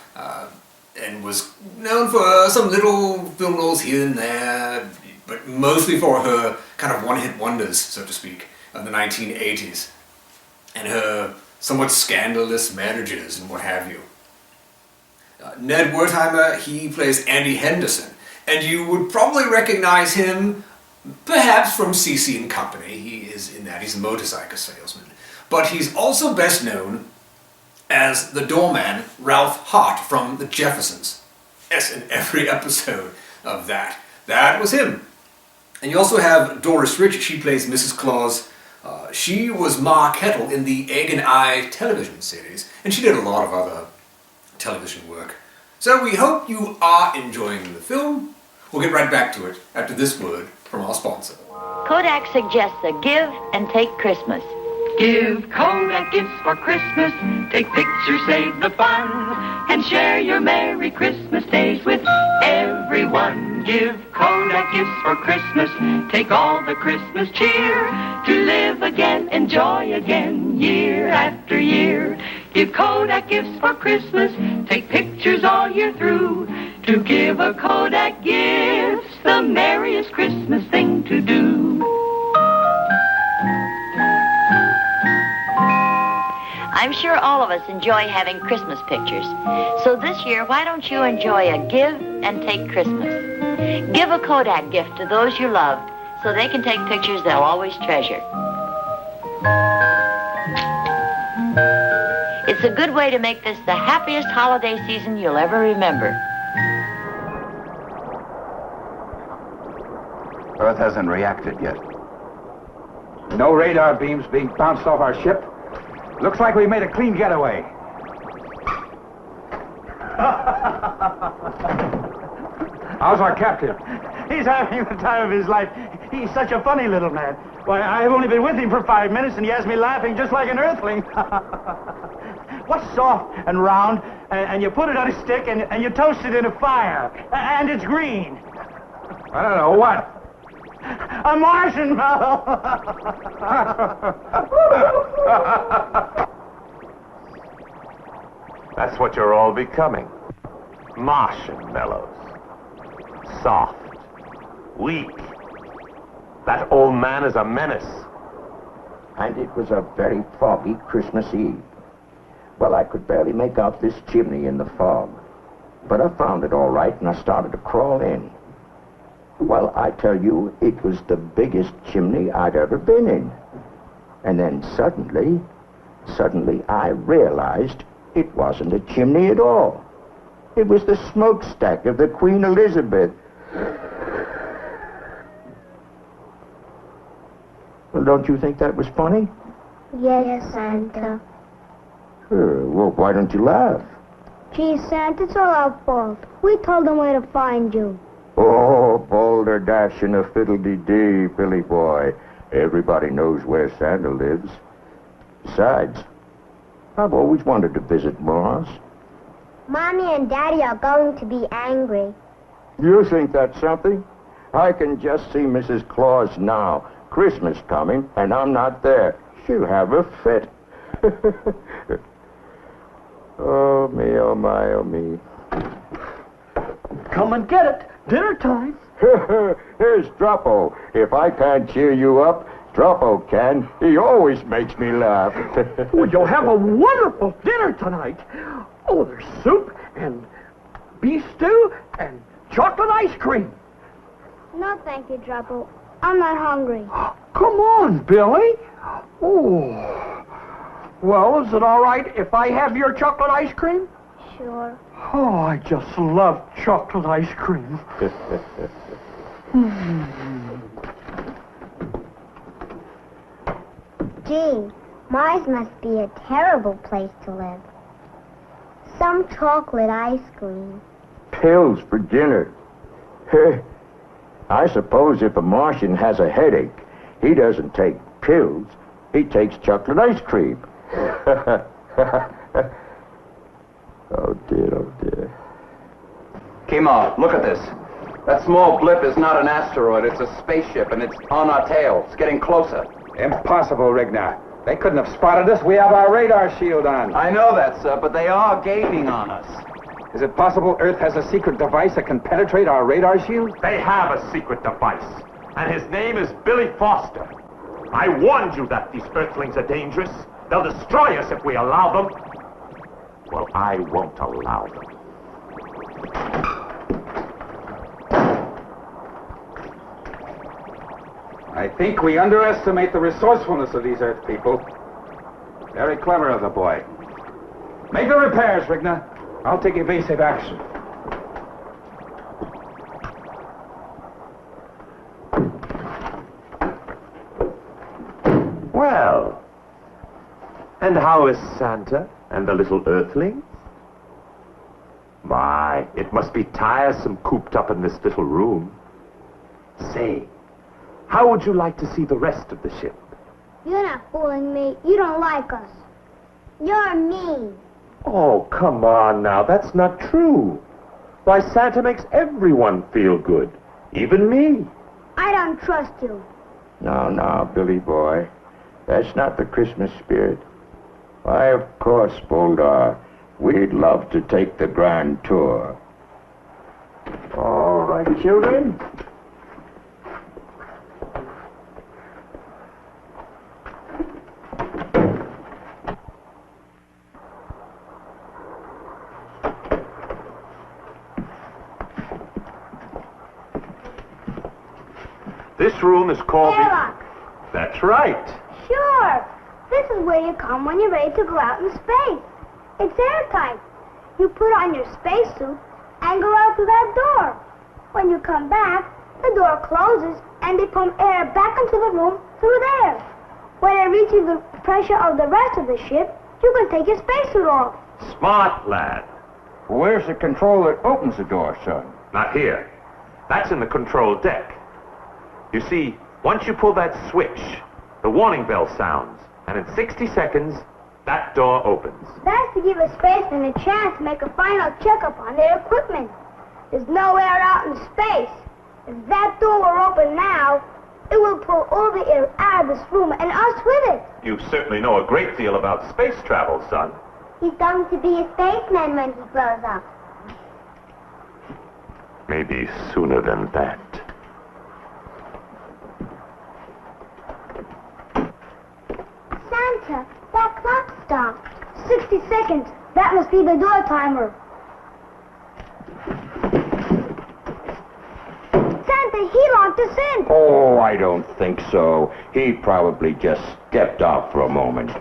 and was known for some little film roles here and there, but mostly for her kind of one-hit wonders, so to speak, of the 1980s, and her somewhat scandalous marriages and what have you. Ned Wertheimer, he plays Andy Henderson, and you would probably recognize him perhaps from C.C. and Company. He is in that, he's a motorcycle salesman. But he's also best known as the doorman Ralph Hart from The Jeffersons. Yes, in every episode of that. That was him. And you also have Doris Rich, she plays Mrs. Claus. She was Ma Kettle in the Egg and I television series, and she did a lot of other television work. So we hope you are enjoying the film. We'll get right back to it after this word from our sponsor. Kodak suggests a give and take Christmas. Give Kodak gifts for Christmas. Take pictures, save the fun, and share your Merry Christmas days with everyone. Give Kodak gifts for Christmas. Take all the Christmas cheer to live again, enjoy again, year after year. Give Kodak gifts for Christmas. Take pictures all year through. To give a Kodak gift's the merriest Christmas thing to do. I'm sure all of us enjoy having Christmas pictures. So this year, why don't you enjoy a give and take Christmas? Give a Kodak gift to those you love so they can take pictures they'll always treasure. It's a good way to make this the happiest holiday season you'll ever remember. Earth hasn't reacted yet. No radar beams being bounced off our ship. Looks like we made a clean getaway. How's our captain? He's having the time of his life. He's such a funny little man. Why, I've only been with him for 5 minutes, and he has me laughing just like an earthling. What's soft and round, and you put it on a stick, and you toast it in a fire, and it's green? I don't know, what? A marshmallow! That's what you're all becoming. Marshmallows. Soft. Weak. That old man is a menace. And it was a very foggy Christmas Eve. Well, I could barely make out this chimney in the fog. But I found it all right, and I started to crawl in. Well, I tell you, it was the biggest chimney I'd ever been in. And then suddenly I realized it wasn't a chimney at all. It was the smokestack of the Queen Elizabeth. Well, don't you think that was funny? Yes, Santa. Well, why don't you laugh? Gee, Santa, it's all our fault. We told them where to find you. Oh, boulder dash and a fiddle-dee-dee, Billy boy. Everybody knows where Santa lives. Besides, I've always wanted to visit Mars. Mommy and Daddy are going to be angry. You think that's something? I can just see Mrs. Claus now. Christmas coming, and I'm not there. She'll have a fit. Oh, me, oh, my, oh, me. Come and get it. Dinner time. Here's Droppo. If I can't cheer you up, Droppo can. He always makes me laugh. Oh, you'll have a wonderful dinner tonight. Oh, there's soup and beef stew and chocolate ice cream. No, thank you, Droppo. I'm not hungry. Come on, Billy. Oh. Well, is it all right if I have your chocolate ice cream? Sure. Oh, I just love chocolate ice cream. Gee, Mars must be a terrible place to live. Some chocolate ice cream. Pills for dinner. I suppose if a Martian has a headache, He doesn't take pills. He takes chocolate ice cream. Oh, dear, oh, dear. Kimo, look at this. That small blip is not an asteroid, it's a spaceship, and it's on our tail. It's getting closer. Impossible, Rigna. They couldn't have spotted us. We have our radar shield on. I know that, sir, but they are gaining on us. Is it possible Earth has a secret device that can penetrate our radar shield? They have a secret device, and his name is Billy Foster. I warned you that these Earthlings are dangerous. They'll destroy us if we allow them. Well, I won't allow them. I think we underestimate the resourcefulness of these Earth people. Very clever of the boy. Make the repairs, Rigna. I'll take evasive action. Well, and how is Santa and the little Earthlings? My, it must be tiresome cooped up in this little room. Say, how would you like to see the rest of the ship? You're not fooling me. You don't like us. You're mean. Oh, come on now, that's not true. Why, Santa makes everyone feel good, even me. I don't trust you. No, Billy boy. That's not the Christmas spirit. Why, of course, Boldar. We'd love to take the grand tour. All right, children. This room is called Airlock. That's right. Sure. This is where you come when you're ready to go out in space. It's airtight. You put on your spacesuit and go out through that door. When you come back, the door closes and they pump air back into the room through there. When it reaches the pressure of the rest of the ship, you can take your spacesuit off. Smart lad. Where's the control that opens the door, son? Not here. That's in the control deck. You see, once you pull that switch, the warning bell sounds, and in 60 seconds, that door opens. That's to give a spaceman a chance to make a final checkup on their equipment. There's no air out in space. If that door were open now, it will pull all the air out of this room and us with it. You certainly know a great deal about space travel, son. He's going to be a spaceman when he grows up. Maybe sooner than that. Santa, that clock stopped. 60 seconds. That must be the door timer. Santa, he locked us in. Oh, I don't think so. He probably just stepped off for a moment.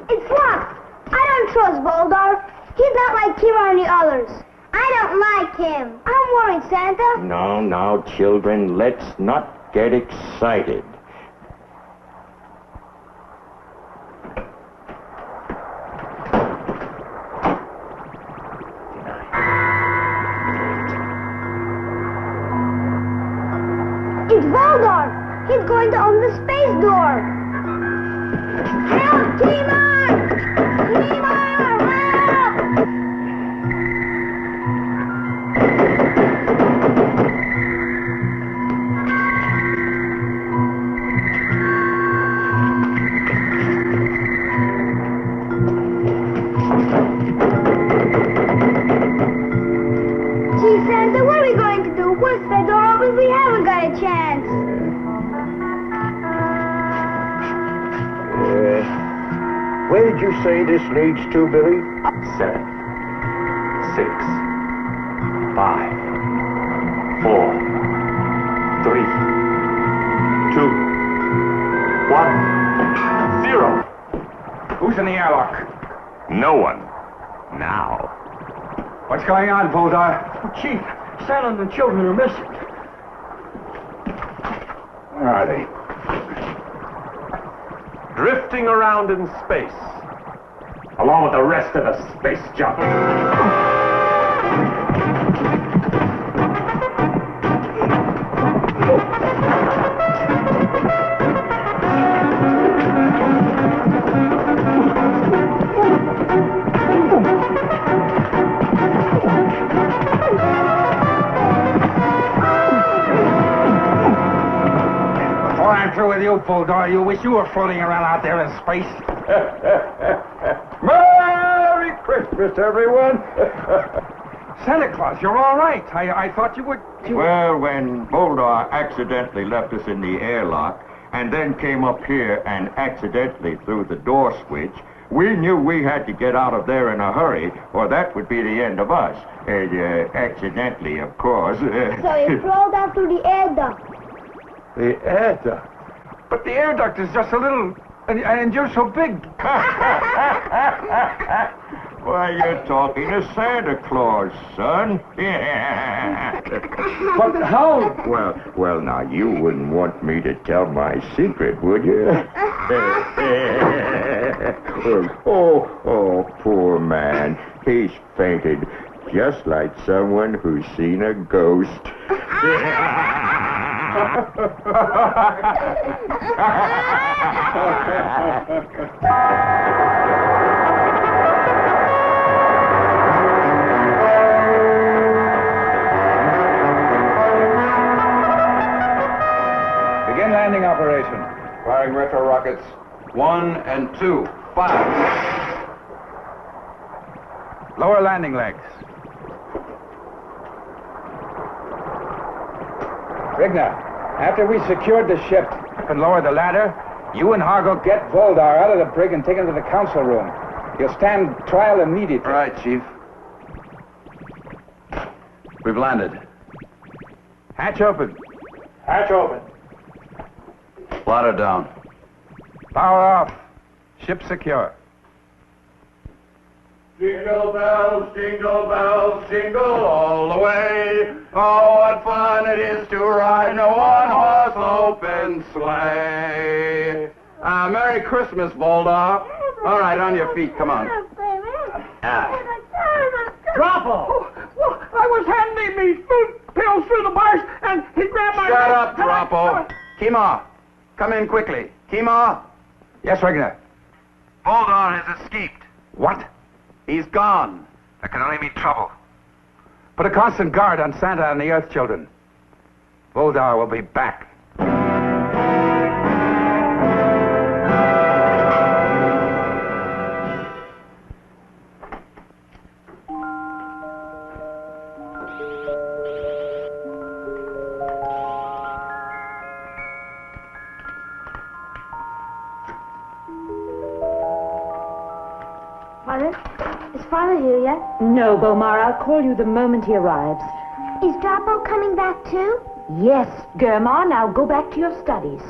It's locked. I don't trust Boldar. He's not like Kira and the others. I don't like him. I'm worried, Santa. No, children, let's not get excited. It's Boldar. He's going to open the space door. Help, Timon! Timon, help! Gee, Santa, what are we going to do? Once the door opens, we haven't got a chance. Where did you say this leads to, Billy? 7, 6, 5, 4, 3, 2, 1, 0. Who's in the airlock? No one. Now. What's going on, Boldar? Chief, Santa and the children are missing. Where are they? Drifting around in space, along with the rest of the space junk. you, Bulldog. You wish you were floating around out there in space. Merry Christmas, everyone. Santa Claus, you're all right. I thought you would... Well, when Bulldog accidentally left us in the airlock, and then came up here and accidentally threw the door switch, we knew we had to get out of there in a hurry, or that would be the end of us. Accidentally, of course. So you crawled out through the air duct. The air duct? But the air duct is just a little... And you're so big. Why, you're talking to Santa Claus, son. But how? Well, now, you wouldn't want me to tell my secret, would you? oh, poor man. He's fainted, just like someone who's seen a ghost. Begin landing operation. Firing retro rockets 1 and 2. Fire. Lower landing legs. Rigna, after we secured the ship and lowered the ladder, you and Hargo get Voldar out of the brig and take him to the council room. He'll stand trial immediately. All right, Chief. We've landed. Hatch open. Hatch open. Ladder down. Power off. Ship secure. Jingle bells, jingle all the way. Oh, what fun it is to ride in a one-horse open sleigh. Merry Christmas, Voldar. All right, on your feet. Come on. Droppo! Well, I was handing me food pills through the bars, and he grabbed my... Shut up, Droppo. Kima, come in quickly. Kima? Yes, Regner. Voldar has escaped. What? He's gone. That can only mean trouble. Put a constant guard on Santa and the Earth children. Voldar will be back. Mother, is Father here yet? No, Bomar. I'll call you the moment he arrives. Is Droppo coming back too? Yes, Germar. Now go back to your studies.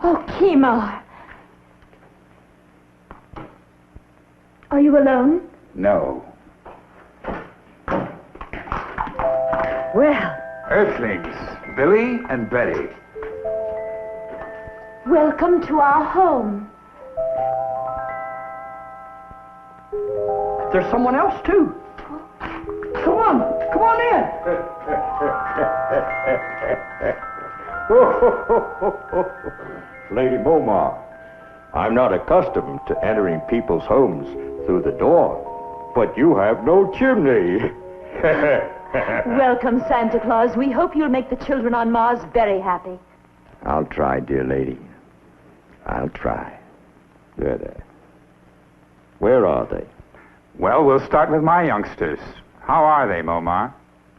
Oh, Kima. Are you alone? No. Well, Earthlings, Billy and Betty. welcome to our home. There's someone else, too. Come on in. Lady Bomar, I'm not accustomed to entering people's homes through the door, but you have no chimney. Welcome, Santa Claus. We hope you'll make the children on Mars very happy. I'll try, dear lady. I'll try. There. Where are they? Well, we'll start with my youngsters. How are they, Momar?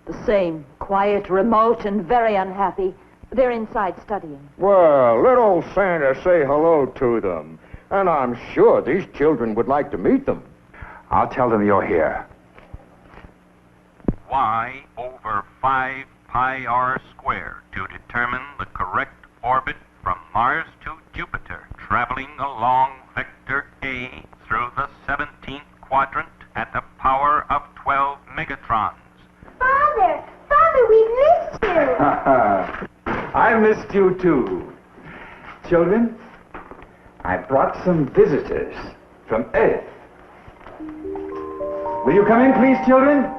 The same. Quiet, remote, and very unhappy. They're inside studying. Well, let old Santa say hello to them. And I'm sure these children would like to meet them. I'll tell them you're here. Y over 5 pi r squared to determine the correct orbit from Mars to Jupiter, traveling along vector A through the 17th quadrant at the power of 12 megatrons. Father, we missed you. I missed you too. Children, I brought some visitors from Earth. Will you come in, please, children?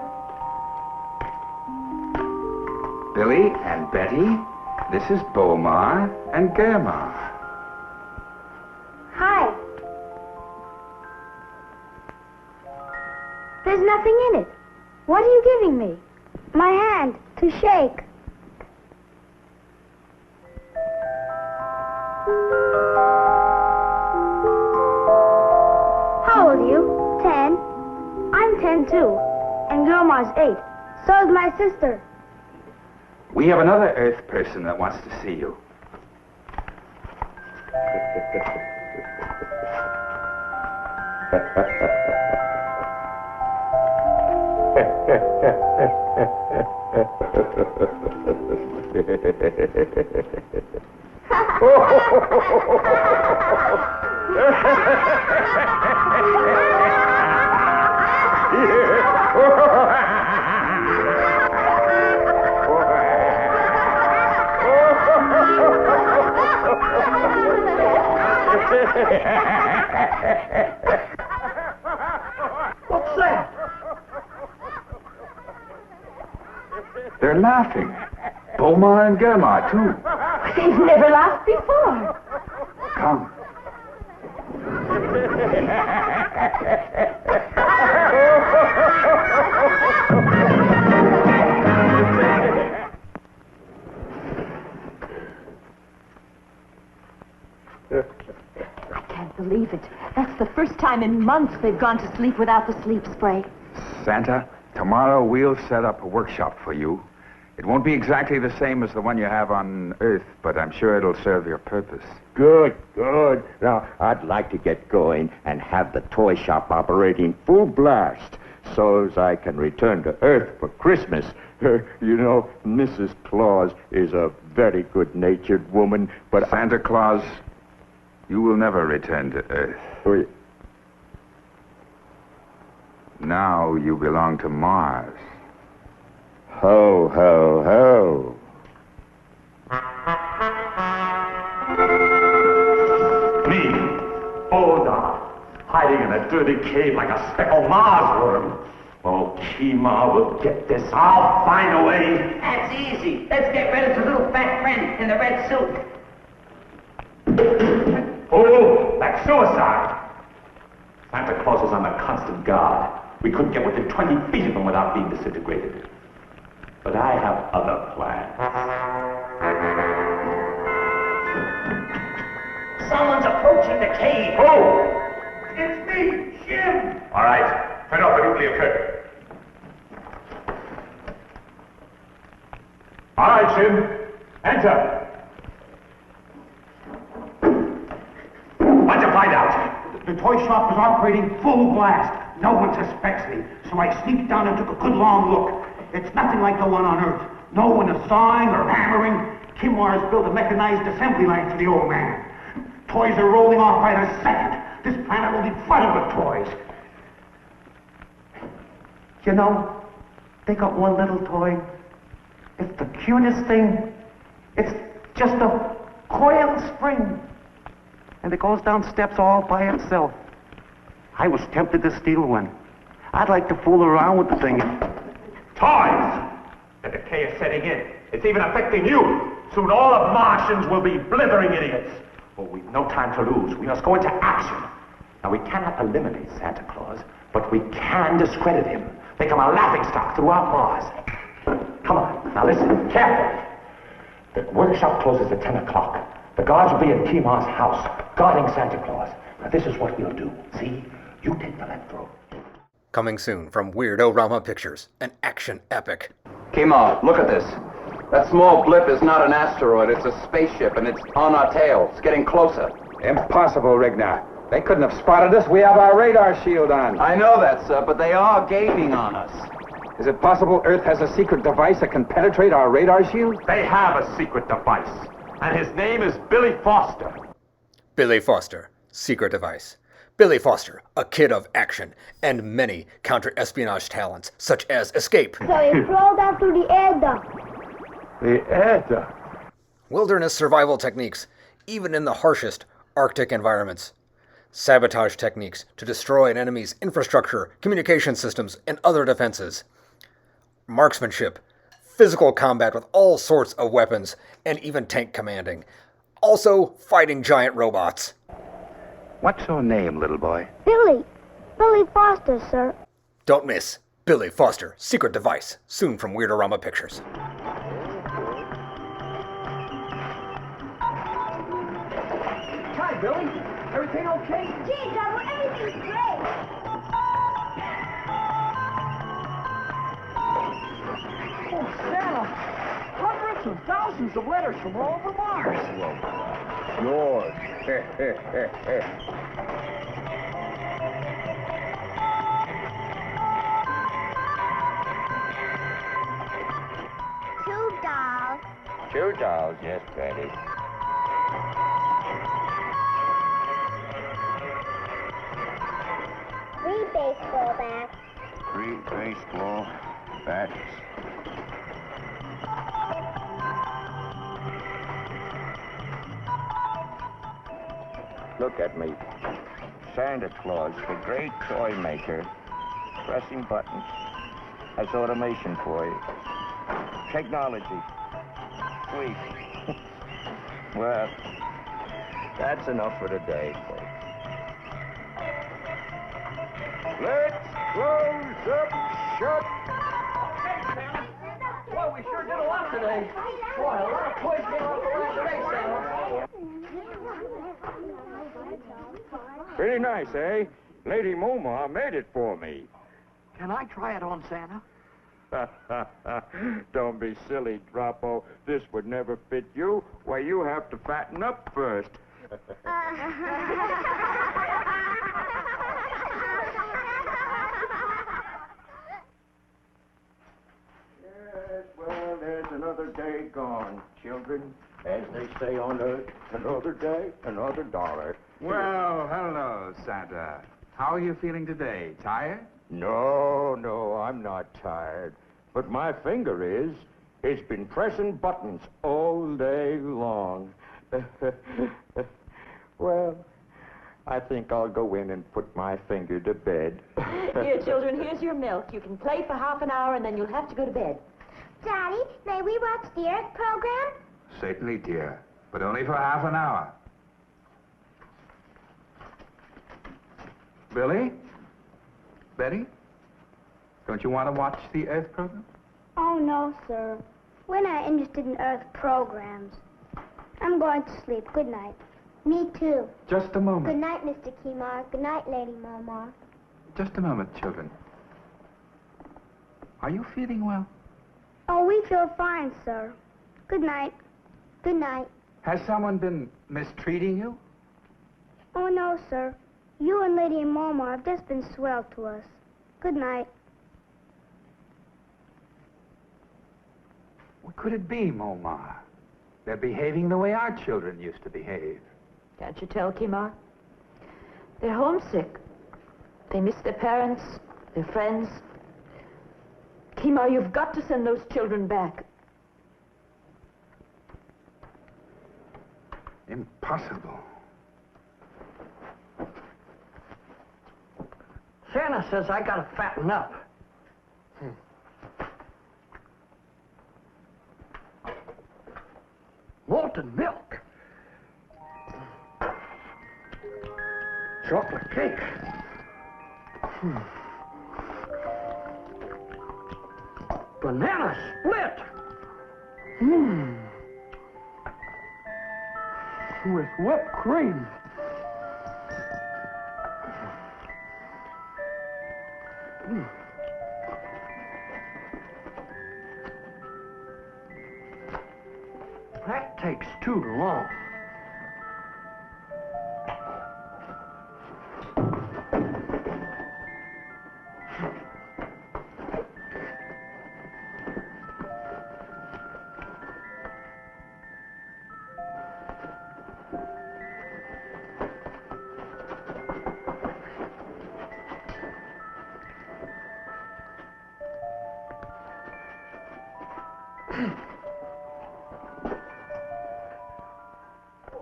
Billy and Betty, this is Bomar and Germar. Hi. nothing in it. What are you giving me? My hand, to shake. How old are you? 10. I'm 10 too. And Grandma's 8. So is my sister. We have another Earth person that wants to see you. What's that? They're laughing. Boma and Germa, too. They've never laughed before. Come. I can't believe it. That's the first time in months they've gone to sleep without the sleep spray. Santa, tomorrow we'll set up a workshop for you. It won't be exactly the same as the one you have on Earth, but I'm sure it'll serve your purpose. Good, good. Now, I'd like to get going and have the toy shop operating full blast so as I can return to Earth for Christmas. You know, Mrs. Claus is a very good-natured woman, but... Santa Claus, you will never return to Earth. Now you belong to Mars. Ho, ho, ho. Me, Oda, hiding in a dirty cave like a speckled Mars worm. Oh, Kima will get this. I'll find a way. That's easy. Let's get rid of the little fat friend in the red suit. Oh, that's suicide. Santa Claus is on a constant guard. We couldn't get within 20 feet of him without being disintegrated. But I have other plans. Someone's approaching the cave. Who? It's me, Jim. All right, turn off the nuclear curtain. All right, Jim, enter. What'd you find out? The toy shop was operating full blast. No one suspects me, so I sneaked down and took a good long look. It's nothing like the one on Earth. No one is sawing or hammering. Kimwar's built a mechanized assembly line for the old man. Toys are rolling off by the second. This planet will be flooded with toys. You know, they got one little toy. It's the cutest thing. It's just a coiled spring. And it goes down steps all by itself. I was tempted to steal one. I'd like to fool around with the thing. Toys! The decay is setting in. It's even affecting you. Soon all of Martians will be blithering idiots. But we've no time to lose. We must go into action. Now, we cannot eliminate Santa Claus, but we can discredit him. Make him a laughingstock throughout Mars. Come on. Now, listen. Careful. The workshop closes at 10 o'clock. The guards will be in Kimar's house, guarding Santa Claus. Now, this is what we'll do. See? You take the left road. Coming soon from Weird-O-Rama Pictures, an action epic. Kima, look at this. That small blip is not an asteroid, it's a spaceship, and it's on our tail. It's getting closer. Impossible, Rigna. They couldn't have spotted us. We have our radar shield on. I know that, sir, but they are gaining on us. Is it possible Earth has a secret device that can penetrate our radar shield? They have a secret device, and his name is Billy Foster. Billy Foster, secret device. Billy Foster, a kid of action, and many counter-espionage talents, such as escape. So he crawled out through the air duct. The air duct? Wilderness survival techniques, even in the harshest Arctic environments. Sabotage techniques to destroy an enemy's infrastructure, communication systems, and other defenses. Marksmanship, physical combat with all sorts of weapons, and even tank commanding. Also, fighting giant robots. What's your name, little boy? Billy. Billy Foster, sir. Don't miss Billy Foster, Secret Device, soon from Weird-O-Rama Pictures. Hi, Billy. Everything okay? Gee, Double, everything's great. Oh, Santa. Hundreds and thousands of letters from all over Mars. Yours. 2 dolls. 2 dolls, yes, Betty. 3 baseball bats. 3 baseball bats. Look at me. Santa Claus, the great toy maker, pressing buttons, has automation for you. Technology. Sweet. Well, that's enough for today, folks. Let's close up shop. Okay, Santa. Well, we sure did a lot today. Boy, a lot of toys came off the last day, Santa. Pretty nice, eh? Lady Momar made it for me. Can I try it on, Santa? Don't be silly, Droppo. This would never fit you. Why, you have to fatten up first. Yes, well, there's another day gone, children. As they say on Earth, another day, another dollar. Well, hello, Santa. How are you feeling today? Tired? No, I'm not tired. But my finger is. It's been pressing buttons all day long. Well, I think I'll go in and put my finger to bed. Here, children, here's your milk. You can play for half an hour and then you'll have to go to bed. Daddy, may we watch the Earth program? Certainly, dear, but only for half an hour. Billy? Betty? Don't you want to watch the Earth program? Oh, no, sir. We're not interested in Earth programs. I'm going to sleep. Good night. Me too. Just a moment. Good night, Mr. Kimar. Good night, Lady Momar. Just a moment, children. Are you feeling well? Oh, we feel fine, sir. Good night. Good night. Has someone been mistreating you? Oh, no, sir. You and Lady Momar have just been swell to us. Good night. What could it be, Momar? They're behaving the way our children used to behave. Can't you tell, Kimar? They're homesick. They miss their parents, their friends. Kimar, you've got to send those children back. Impossible. Santa says I gotta fatten up. Molten milk. Chocolate cake. Banana split. With whipped cream. That takes too long.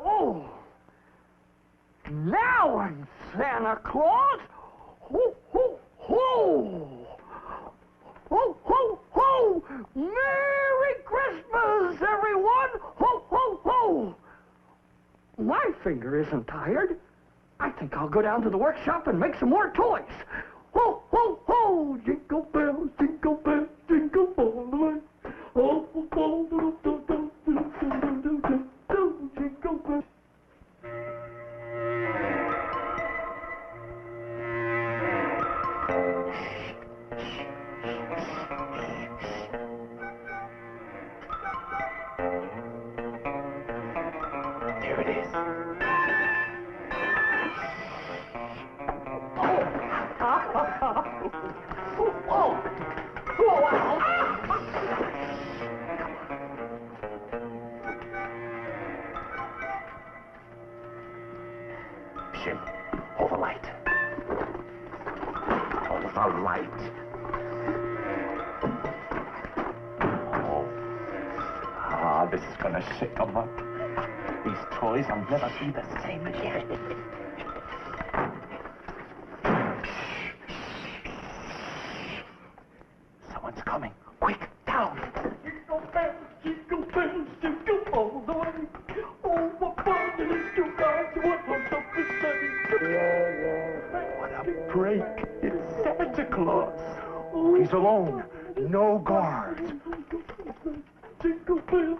Oh, now I'm Santa Claus. Ho, ho, ho. Ho, ho, ho. Merry Christmas, everyone. Ho, ho, ho. My finger isn't tired. I think I'll go down to the workshop and make some more toys. Ho, ho, ho. Oh, jingle bells, jingle all the way. Oh, jingle bells. There it is. Jim, hold the light. Hold the light. This is gonna shake them up. These toys will never be the same again. Someone's coming. Quick, down. Jingle bells, jingle all the way. Oh, what fun it is to ride one of the What a break. It's Santa Claus. Oh, he's alone. No guards. Jingle bells,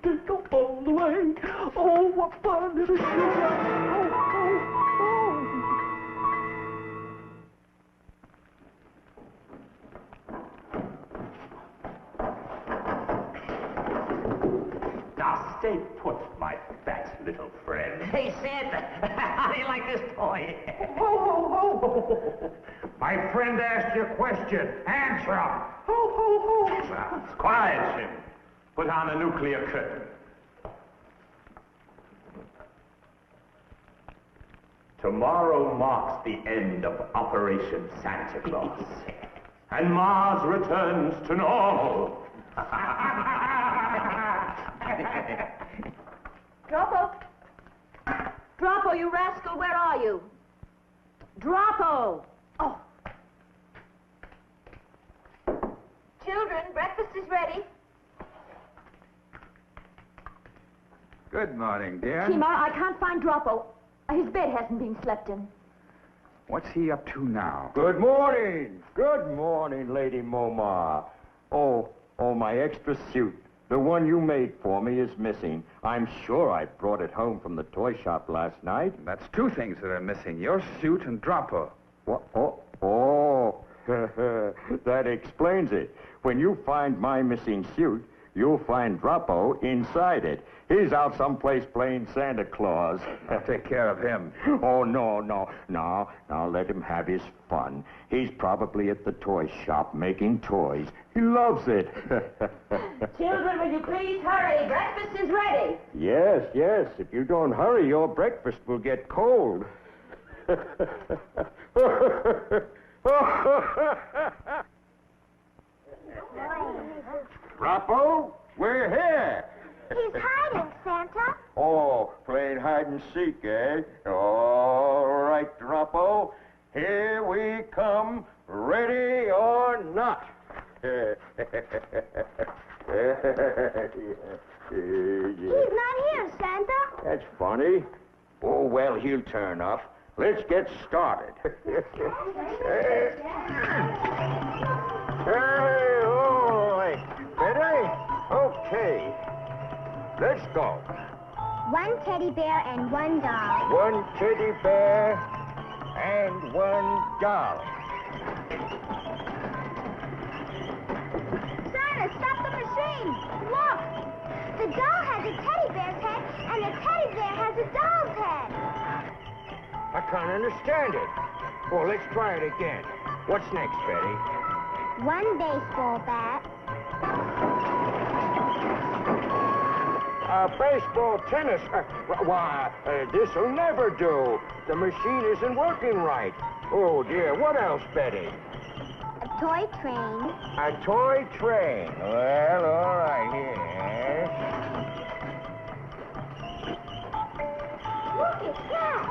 jingle all the way. Oh, what fun it is to ride. Now stay put, my fat little friend. Hey, Santa, how do you like this toy? Ho, ho, ho! My friend asked you a question. Answer him. Ho, ho, ho! Quiet, Jim. Put on a nuclear curtain. Tomorrow marks the end of Operation Santa Claus. And Mars returns to normal. Droppo! Droppo, you rascal, where are you? Droppo! Oh. Children, breakfast is ready. Good morning, dear. Kima, I can't find Droppo. His bed hasn't been slept in. What's he up to now? Good morning. Good morning, Lady Momar. Oh, my extra suit. The one you made for me is missing. I'm sure I brought it home from the toy shop last night. That's two things that are missing, your suit and Droppo. What? Oh, that explains it. When you find my missing suit, you'll find Droppo inside it. He's out someplace playing Santa Claus. I'll take care of him. Oh, no. Now let him have his fun. He's probably at the toy shop making toys. He loves it. Children, will you please hurry? Breakfast is ready. Yes. If you don't hurry, your breakfast will get cold. Droppo, we're here. He's hiding, Santa. Oh, playing hide and seek, eh? All right, Droppo. Here we come, ready or not. He's not here, Santa. That's funny. Oh, well, he'll turn up. Let's get started. Hey, all right. Ready? Okay. Let's go. One teddy bear and one doll. One teddy bear and one doll. Santa, stop the machine. Look. The doll has a teddy bear's head and the teddy bear has a doll's head. I can't understand it. Well, let's try it again. What's next, Betty? One baseball bat. Baseball, tennis. This'll never do. The machine isn't working right. Oh, dear. What else, Betty? A toy train. A toy train. Well, all right, here. Look at that.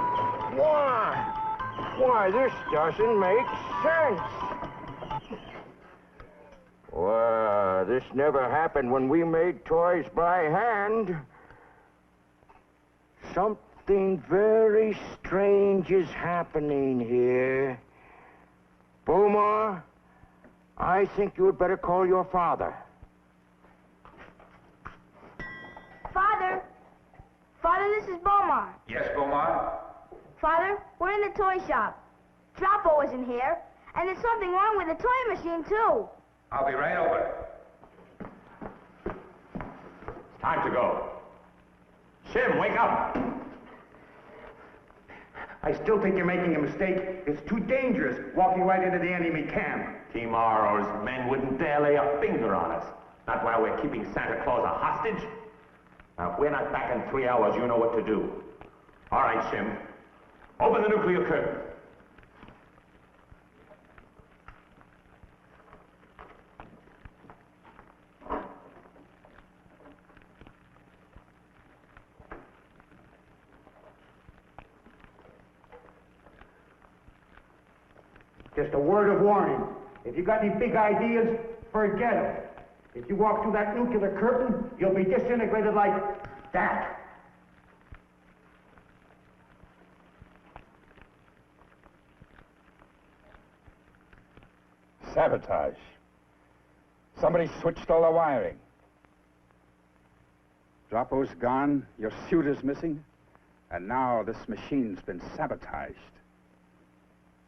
Why, this doesn't make sense. Well, this never happened when we made toys by hand. Something very strange is happening here. Bomar, I think you had better call your father. Father! Father, this is Bomar. Yes, Bomar? Father, we're in the toy shop. Droppo isn't here, and there's something wrong with the toy machine, too. I'll be right over. It's time to go. Shim, wake up! I still think you're making a mistake. It's too dangerous walking right into the enemy camp. Timar or his men wouldn't dare lay a finger on us. Not while we're keeping Santa Claus a hostage. Now, if we're not back in 3 hours, you know what to do. All right, Shim. Open the nuclear curtain. Just a word of warning. If you got any big ideas, forget them. If you walk through that nuclear curtain, you'll be disintegrated like that. Sabotage. Somebody switched all the wiring. Droppo's gone, your suit is missing, and now this machine's been sabotaged.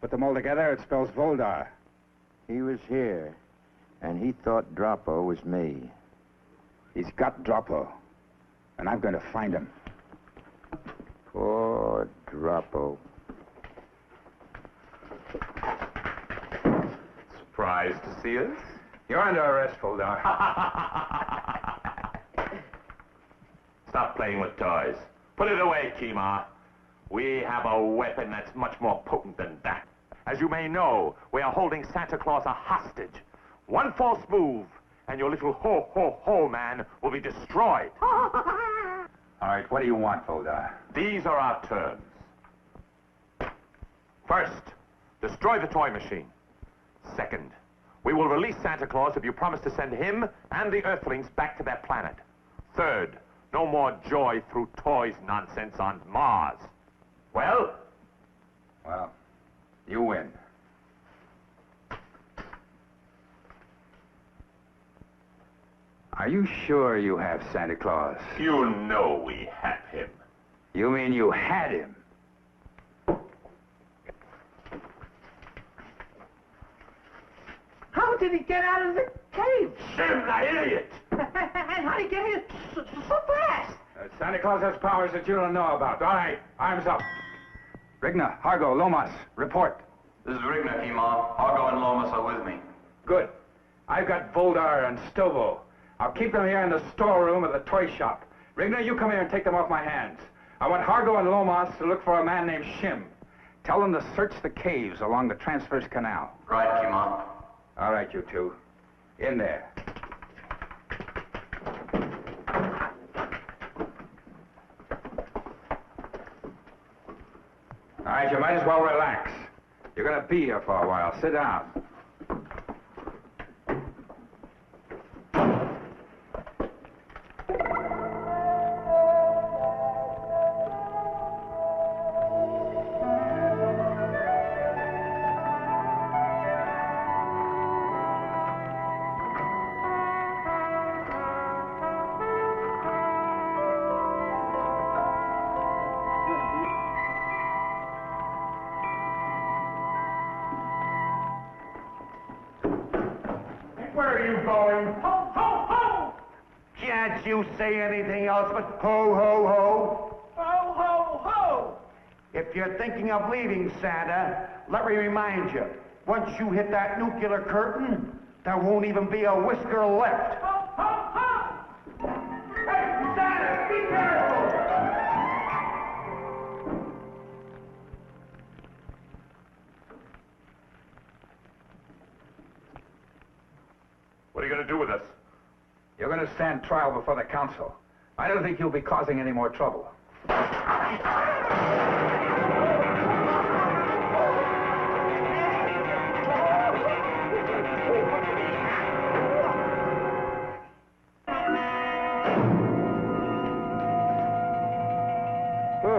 Put them all together, it spells Voldar. He was here, and he thought Droppo was me. He's got Droppo, and I'm going to find him. Poor Droppo. Surprised to see us? You're under arrest, Voldar. Stop playing with toys. Put it away, Kima. We have a weapon that's much more potent than that. As you may know, we are holding Santa Claus a hostage. One false move, and your little ho-ho-ho man will be destroyed. All right, what do you want, Voldar? These are our terms. First, destroy the toy machine. Second, we will release Santa Claus if you promise to send him and the Earthlings back to their planet. Third, no more joy through toys nonsense on Mars. Well? Well, you win. Are you sure you have Santa Claus? You know we have him. You mean you had him? How did he get out of the cave? Shim, that idiot! And how did he get here so fast? Santa Claus has powers that you don't know about. All right, arms up. Rigna, Hargo, Lomas, report. This is Rigna, Kima. Argo and Lomas are with me. Good. I've got Voldar and Stovo. I'll keep them here in the storeroom of the toy shop. Rigna, you come here and take them off my hands. I want Hargo and Lomas to look for a man named Shim. Tell them to search the caves along the Transverse Canal. Right, Kima. All right, you two. In there. All right, you might as well relax. You're going to be here for a while. Sit down. Where are you going? Ho, ho, ho! Can't you say anything else but ho, ho, ho? Ho, ho, ho! If you're thinking of leaving, Santa, let me remind you, once you hit that nuclear curtain, there won't even be a whisker left. Ho, ho, ho! Hey, Santa, be careful! What are you going to do with us? You're going to stand trial before the council. I don't think you'll be causing any more trouble.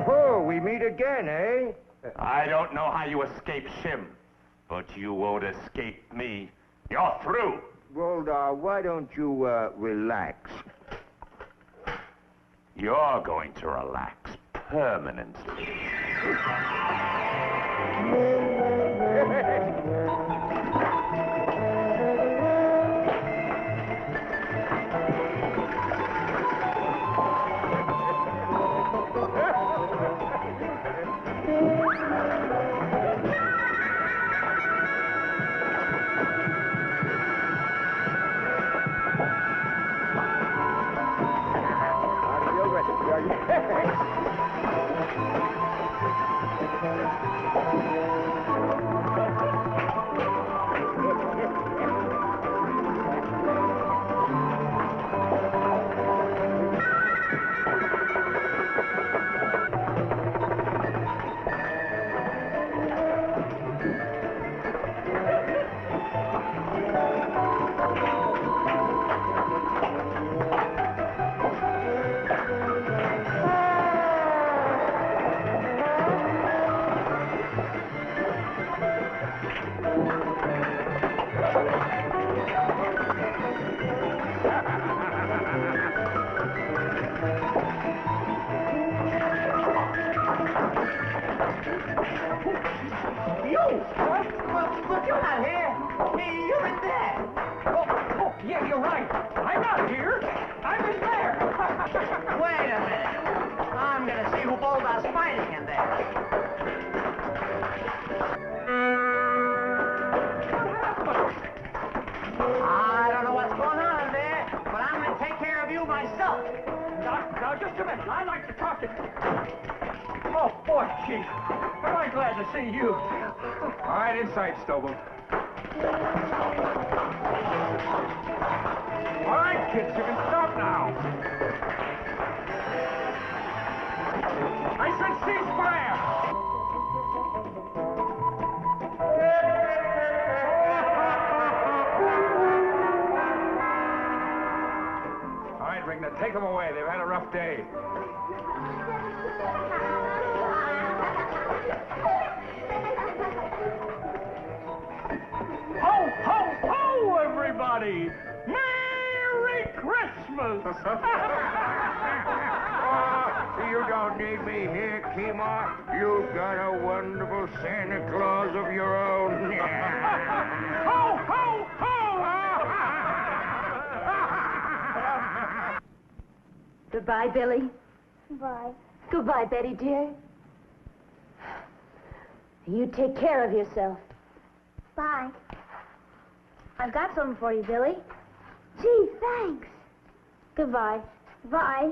Oh, we meet again, eh? I don't know how you escaped Shim. But you won't escape me. You're through. Voldar, why don't you, relax? You're going to relax permanently. Yeah, you're right. I'm not here. I'm in there. Wait a minute. I'm going to see who Boldar's fighting in there. I don't know what's going on in there, but I'm going to take care of you myself. Now, just a minute. I'd like to talk to... Oh, boy, Chief. Am I glad to see you. All right, inside, Stovall. All right, kids, you can stop now. I said ceasefire. All right, Rigner, take them away. They've had a rough day. Ho, ho, ho, everybody! Merry Christmas! You don't need me here, Kima. You've got a wonderful Santa Claus of your own. Ho, ho, ho! Goodbye, Billy. Bye. Goodbye, Betty, dear. You take care of yourself. Bye. I've got something for you, Billy. Gee, thanks. Goodbye. Bye.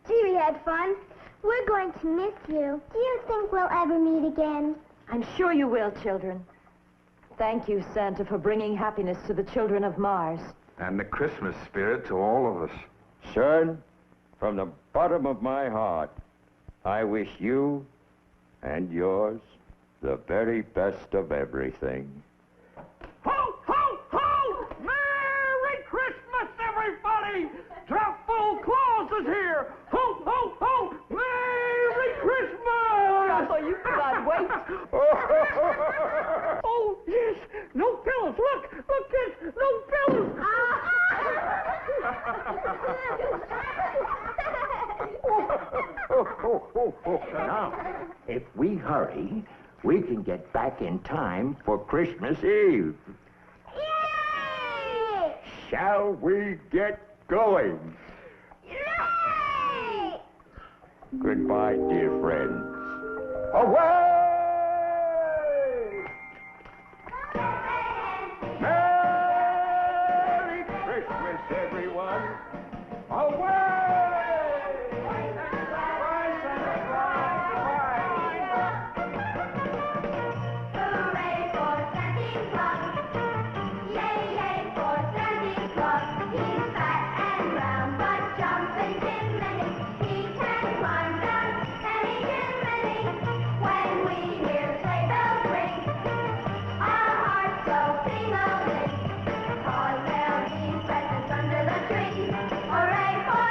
Gee, we had fun. We're going to miss you. Do you think we'll ever meet again? I'm sure you will, children. Thank you, Santa, for bringing happiness to the children of Mars. And the Christmas spirit to all of us. Son, from the bottom of my heart, I wish you and yours the very best of everything. Ho, ho, ho! Merry Christmas, everybody! Truffle Claus is here! Ho, ho, ho! Merry Christmas! Oh, you cannot wait. Oh, yes! No pillows! Look! Look, kids! No pillows! Now, if we hurry, we can get back in time for Christmas Eve. Yay! Shall we get going? Yay! Goodbye, dear friends. Away! Merry Christmas, everyone! Away! Hooray for Santa Claus! Yay, yay for Santa Claus! He's fat and round, but jumping chimney. He can climb down any chimney. When we hear sleigh bells ring, our hearts go sing-a-ling. 'Cause there'll be presents under the tree. Hooray for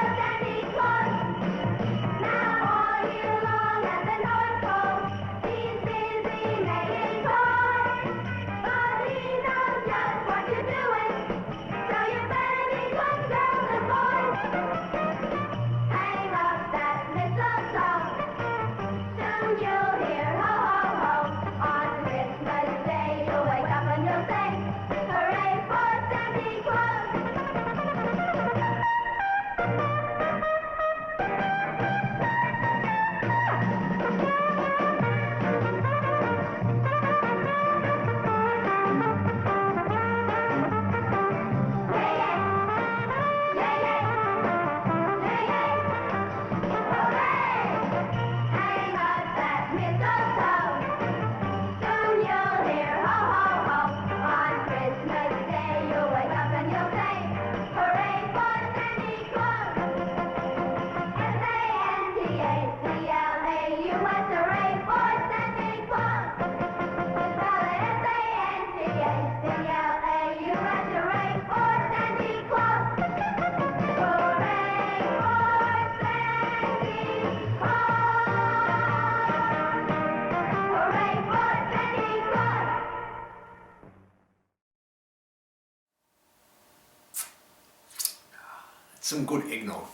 some good eggnog.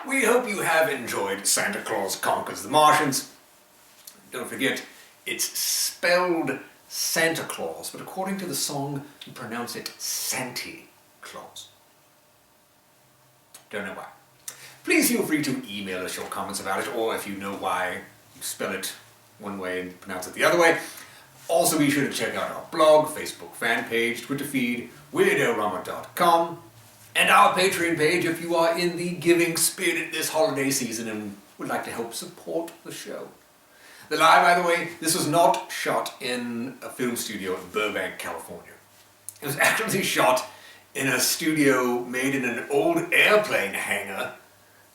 We hope you have enjoyed Santa Claus Conquers the Martians. Don't forget, it's spelled Santa Claus, but according to the song, you pronounce it Santy Claus. Don't know why. Please feel free to email us your comments about it, or if you know why you spell it one way and pronounce it the other way. Also, be sure to check out our blog, Facebook fan page, Twitter feed, Weird-O-Rama.com, and our Patreon page if you are in the giving spirit this holiday season and would like to help support the show. The lie, by the way, this was not shot in a film studio in Burbank, California. It was actually shot in a studio made in an old airplane hangar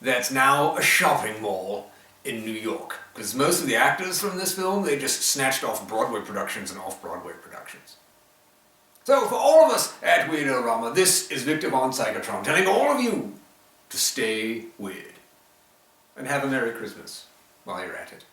that's now a shopping mall in New York. Because most of the actors from this film, they just snatched off Broadway productions and off-Broadway productions. So for all of us at Weird-O-Rama, this is Victor von Psychotron telling all of you to stay weird. And have a Merry Christmas while you're at it.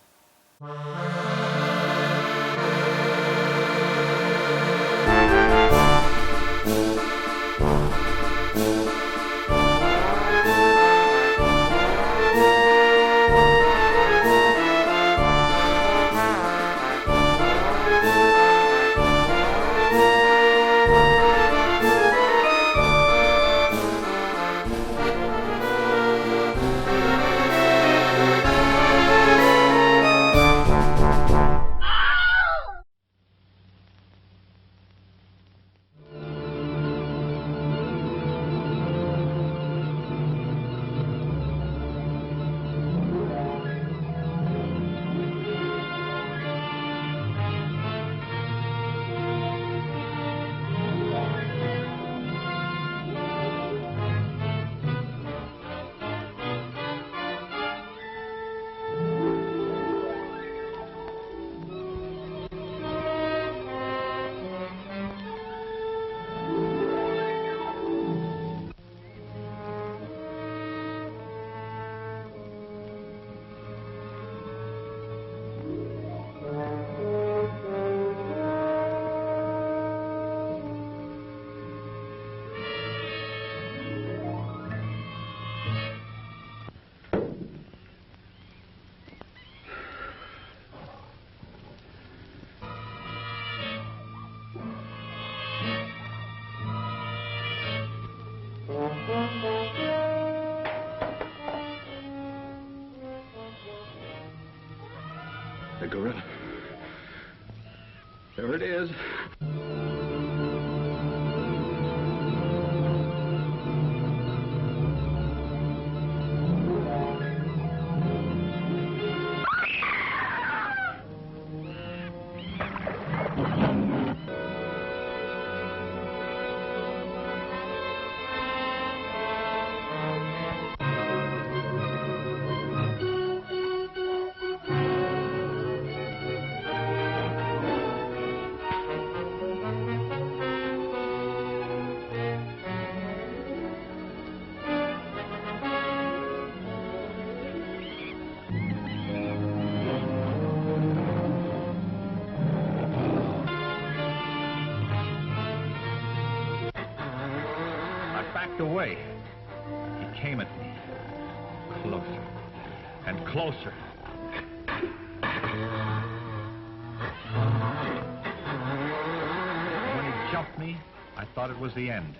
The gorilla. There it is. Away. He came at me, closer and closer. When he jumped me, I thought it was the end.